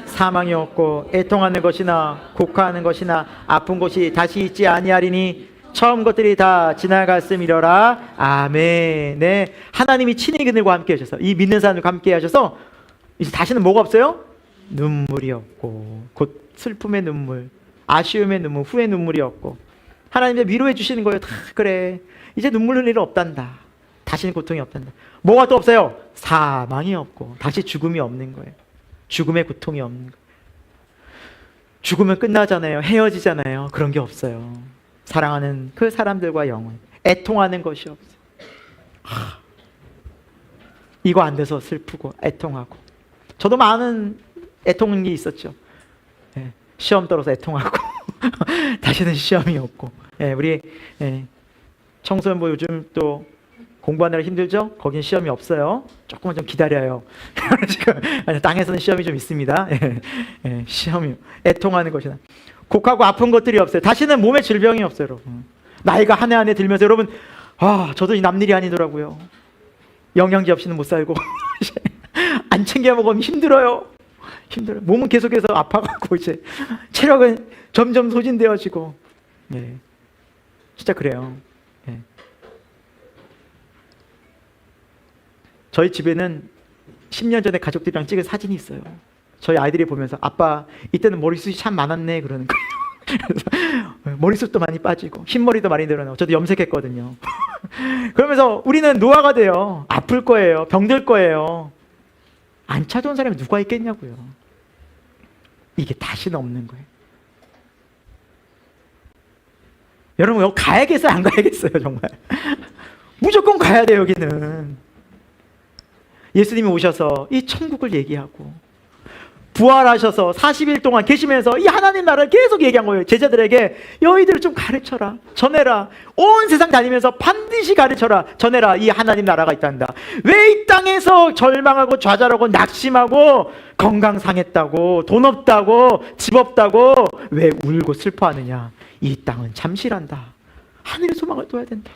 사망이 없고 애통하는 것이나 곡하는 것이나 아픈 것이 다시 있지 아니하리니 처음 것들이 다 지나갔음이러라. 아멘. 네, 하나님이 친히 그들과 함께 하셔서, 이 믿는 사람들과 함께 하셔서 이제 다시는 뭐가 없어요? 눈물이 없고, 곧 슬픔의 눈물, 아쉬움의 눈물, 후의 눈물이 없고, 하나님이 위로해 주시는 거예요. 다 그래, 이제 눈물 흘릴 일 없단다. 다시는 고통이 없단다. 뭐가 또 없어요? 사망이 없고 다시 죽음이 없는 거예요. 죽음의 고통이 없는 거예요. 죽으면 끝나잖아요. 헤어지잖아요. 그런 게 없어요. 사랑하는 그 사람들과 영원, 애통하는 것이 없어요. 이거 안 돼서 슬프고 애통하고. 저도 많은 애통이 있었죠. 시험 떨어서 애통하고 다시는 시험이 없고. 예, 우리 청소년부 요즘 또 공부하느라 힘들죠? 거긴 시험이 없어요. 조금만 좀 기다려요. 지금 땅에서는 시험이 좀 있습니다. 시험이 애통하는 것이나 곡하고 아픈 것들이 없어요. 다시는 몸에 질병이 없어요, 여러분. 나이가 한 해 한 해 들면서 여러분, 저도 남일이 아니더라고요. 영양제 없이는 못 살고 안 챙겨 먹으면 힘들어요. 몸은 계속해서 아파가고 이제 체력은 점점 소진되어지고. 진짜 그래요. 저희 집에는 10년 전에 가족들이랑 찍은 사진이 있어요. 저희 아이들이 보면서 아빠 이때는 머리숱이 참 많았네 그러는 거예요. 그래서 머리숱도 많이 빠지고 흰머리도 많이 늘어나고 저도 염색했거든요. 그러면서 우리는 노화가 돼요. 아플 거예요. 병들 거예요. 안 찾아온 사람이 누가 있겠냐고요. 이게 다시는 없는 거예요. 여러분 여기 가야겠어요? 안 가야겠어요? 정말 무조건 가야 돼요. 여기는 예수님이 오셔서 이 천국을 얘기하고 부활하셔서 40일 동안 계시면서 이 하나님 나라를 계속 얘기한 거예요. 제자들에게 너희들을 좀 가르쳐라, 전해라. 온 세상 다니면서 반드시 가르쳐라, 전해라. 이 하나님 나라가 있단다. 왜 이 땅에서 절망하고 좌절하고 낙심하고 건강 상했다고 돈 없다고 집 없다고 왜 울고 슬퍼하느냐. 이 땅은 잠시란다. 하늘의 소망을 둬야 된다.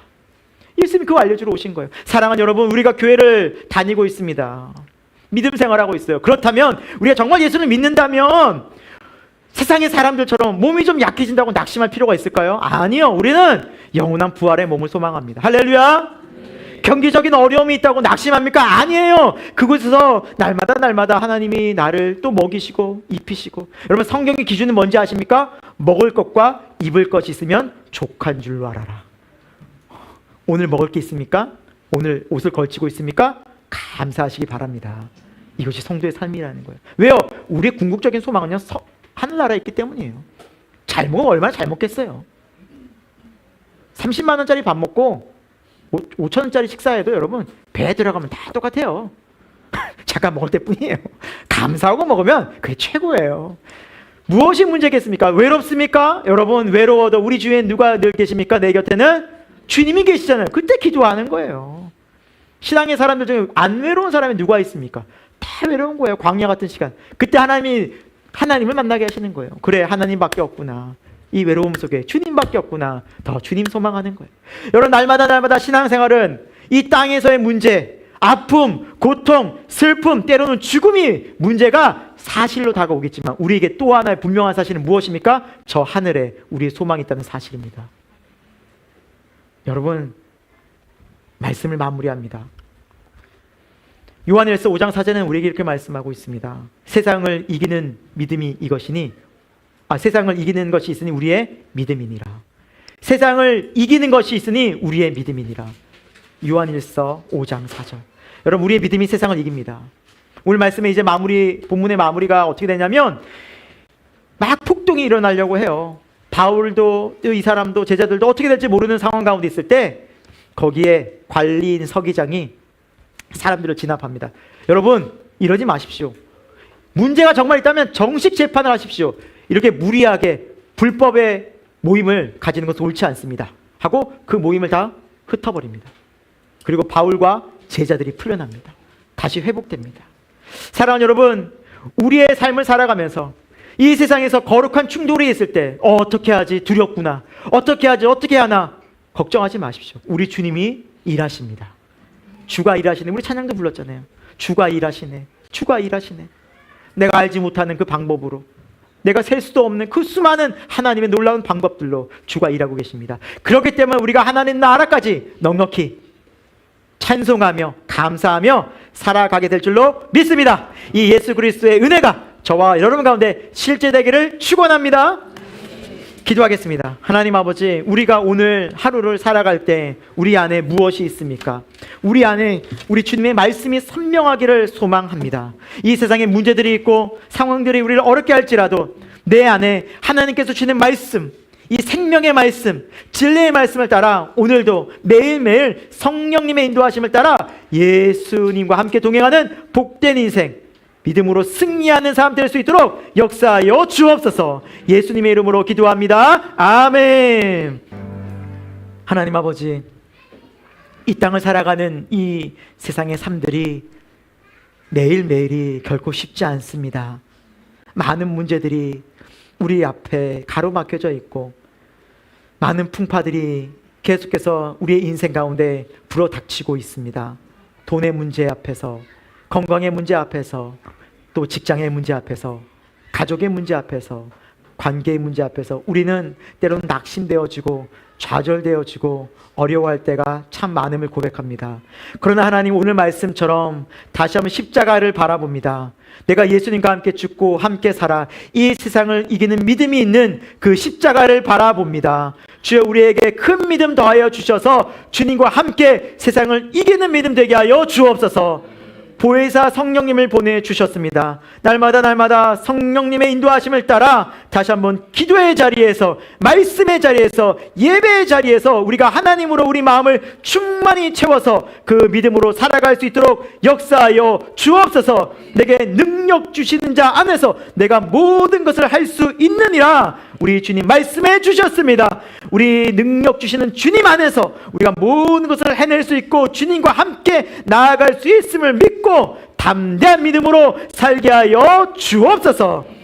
예수님이 그거 알려주러 오신 거예요. 사랑하는 여러분, 우리가 교회를 다니고 있습니다. 믿음 생활하고 있어요. 그렇다면 우리가 정말 예수를 믿는다면 세상의 사람들처럼 몸이 좀 약해진다고 낙심할 필요가 있을까요? 아니요. 우리는 영원한 부활의 몸을 소망합니다. 할렐루야. 경제적인 어려움이 있다고 낙심합니까? 아니에요. 그곳에서 날마다 하나님이 나를 또 먹이시고 입히시고. 여러분 성경의 기준은 뭔지 아십니까? 먹을 것과 입을 것이 있으면 족한 줄로 알아라. 오늘 먹을 게 있습니까? 오늘 옷을 걸치고 있습니까? 감사하시기 바랍니다. 이것이 성도의 삶이라는 거예요. 왜요? 우리의 궁극적인 소망은요, 하늘나라에 있기 때문이에요. 잘 먹으면 얼마나 잘 먹겠어요. 30만 원짜리 밥 먹고 5천 원짜리 식사해도 여러분 배에 들어가면 다 똑같아요. 잠깐 먹을 때뿐이에요. 감사하고 먹으면 그게 최고예요. 무엇이 문제겠습니까? 외롭습니까? 여러분 외로워도 우리 주위엔 누가 늘 계십니까? 내 곁에는 주님이 계시잖아요. 그때 기도하는 거예요. 신앙의 사람들 중에 안 외로운 사람이 누가 있습니까? 다 외로운 거예요. 광야 같은 시간. 그때 하나님을 만나게 하시는 거예요. 그래, 하나님밖에 없구나. 이 외로움 속에 주님밖에 없구나. 더 주님 소망하는 거예요. 여러분 날마다 신앙생활은 이 땅에서의 문제, 아픔, 고통, 슬픔, 때로는 죽음이 문제가 사실로 다가오겠지만 우리에게 또 하나의 분명한 사실은 무엇입니까? 저 하늘에 우리의 소망이 있다는 사실입니다. 여러분 말씀을 마무리합니다. 요한일서 5장 4절은 우리에게 이렇게 말씀하고 있습니다. 세상을 이기는 믿음이 이것이니 세상을 이기는 것이 있으니 우리의 믿음이니라. 세상을 이기는 것이 있으니 우리의 믿음이니라. 요한일서 5장 4절. 여러분 우리의 믿음이 세상을 이깁니다. 오늘 말씀에 이제 본문의 마무리가 어떻게 되냐면 막 폭동이 일어나려고 해요. 바울도 이 사람도 제자들도 어떻게 될지 모르는 상황 가운데 있을 때 거기에 관리인 서기장이 사람들을 진압합니다. 여러분 이러지 마십시오. 문제가 정말 있다면 정식 재판을 하십시오. 이렇게 무리하게 불법의 모임을 가지는 것은 옳지 않습니다 하고 그 모임을 다 흩어버립니다. 그리고 바울과 제자들이 풀려납니다. 다시 회복됩니다. 사랑하는 여러분, 우리의 삶을 살아가면서 이 세상에서 거룩한 충돌이 있을 때 어떻게 하지? 두렵구나. 어떻게 하지? 어떻게 하나? 걱정하지 마십시오. 우리 주님이 일하십니다. 주가 일하시네. 우리 찬양도 불렀잖아요. 주가 일하시네. 주가 일하시네. 내가 알지 못하는 그 방법으로, 내가 셀 수도 없는 그 수많은 하나님의 놀라운 방법들로 주가 일하고 계십니다. 그렇기 때문에 우리가 하나님 나라까지 넉넉히 찬송하며 감사하며 살아가게 될 줄로 믿습니다. 이 예수 그리스도의 은혜가 저와 여러분 가운데 실제되기를 축원합니다. 기도하겠습니다. 하나님 아버지, 우리가 오늘 하루를 살아갈 때 우리 안에 무엇이 있습니까? 우리 안에 우리 주님의 말씀이 선명하기를 소망합니다. 이 세상에 문제들이 있고 상황들이 우리를 어렵게 할지라도 내 안에 하나님께서 주시는 말씀, 이 생명의 말씀, 진리의 말씀을 따라 오늘도 매일매일 성령님의 인도하심을 따라 예수님과 함께 동행하는 복된 인생, 믿음으로 승리하는 사람 될 수 있도록 역사하여 주옵소서. 예수님의 이름으로 기도합니다. 아멘. 하나님 아버지, 이 땅을 살아가는 이 세상의 삶들이 매일매일이 결코 쉽지 않습니다. 많은 문제들이 우리 앞에 가로막혀져 있고 많은 풍파들이 계속해서 우리의 인생 가운데 불어닥치고 있습니다. 돈의 문제 앞에서, 건강의 문제 앞에서, 또 직장의 문제 앞에서, 가족의 문제 앞에서, 관계의 문제 앞에서 우리는 때로는 낙심되어지고 좌절되어지고 어려워할 때가 참 많음을 고백합니다. 그러나 하나님, 오늘 말씀처럼 다시 한번 십자가를 바라봅니다. 내가 예수님과 함께 죽고 함께 살아 이 세상을 이기는 믿음이 있는 그 십자가를 바라봅니다. 주여, 우리에게 큰 믿음 더하여 주셔서 주님과 함께 세상을 이기는 믿음 되게 하여 주옵소서. 보혜사 성령님을 보내주셨습니다. 날마다 성령님의 인도하심을 따라 다시 한번 기도의 자리에서, 말씀의 자리에서, 예배의 자리에서 우리가 하나님으로 우리 마음을 충만히 채워서 그 믿음으로 살아갈 수 있도록 역사하여 주옵소서. 내게 능력 주시는 자 안에서 내가 모든 것을 할 수 있느니라 우리 주님 말씀해 주셨습니다. 우리 능력 주시는 주님 안에서 우리가 모든 것을 해낼 수 있고 주님과 함께 나아갈 수 있음을 믿고 담대한 믿음으로 살게 하여 주옵소서.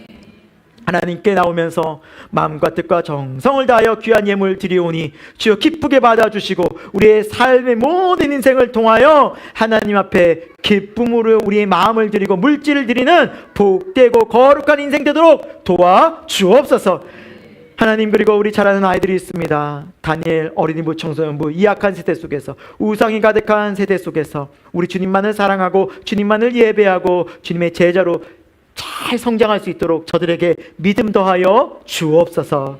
하나님께 나오면서 마음과 뜻과 정성을 다하여 귀한 예물 드리오니 주여 기쁘게 받아주시고 우리의 삶의 모든 인생을 통하여 하나님 앞에 기쁨으로 우리의 마음을 드리고 물질을 드리는 복되고 거룩한 인생 되도록 도와주옵소서. 하나님, 그리고 우리 자라는 아이들이 있습니다. 다니엘 어린이부 청소년부 이 악한 세대 속에서, 우상이 가득한 세대 속에서 우리 주님만을 사랑하고 주님만을 예배하고 주님의 제자로 잘 성장할 수 있도록 저들에게 믿음 더하여 주옵소서.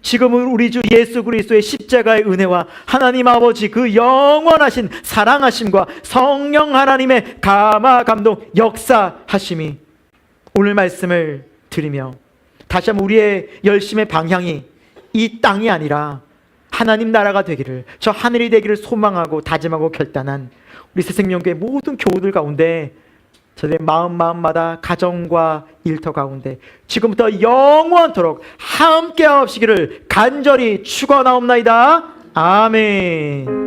지금은 우리 주 예수 그리스도의 십자가의 은혜와 하나님 아버지 그 영원하신 사랑하심과 성령 하나님의 감화 감동 역사하심이 오늘 말씀을 들으며 다시 한번 우리의 열심의 방향이 이 땅이 아니라 하나님 나라가 되기를, 저 하늘이 되기를 소망하고 다짐하고 결단한 우리 새생명교회 모든 교우들 가운데 저들의 마음마다 가정과 일터 가운데 지금부터 영원토록 함께 하시기를 간절히 축원하옵나이다. 아멘.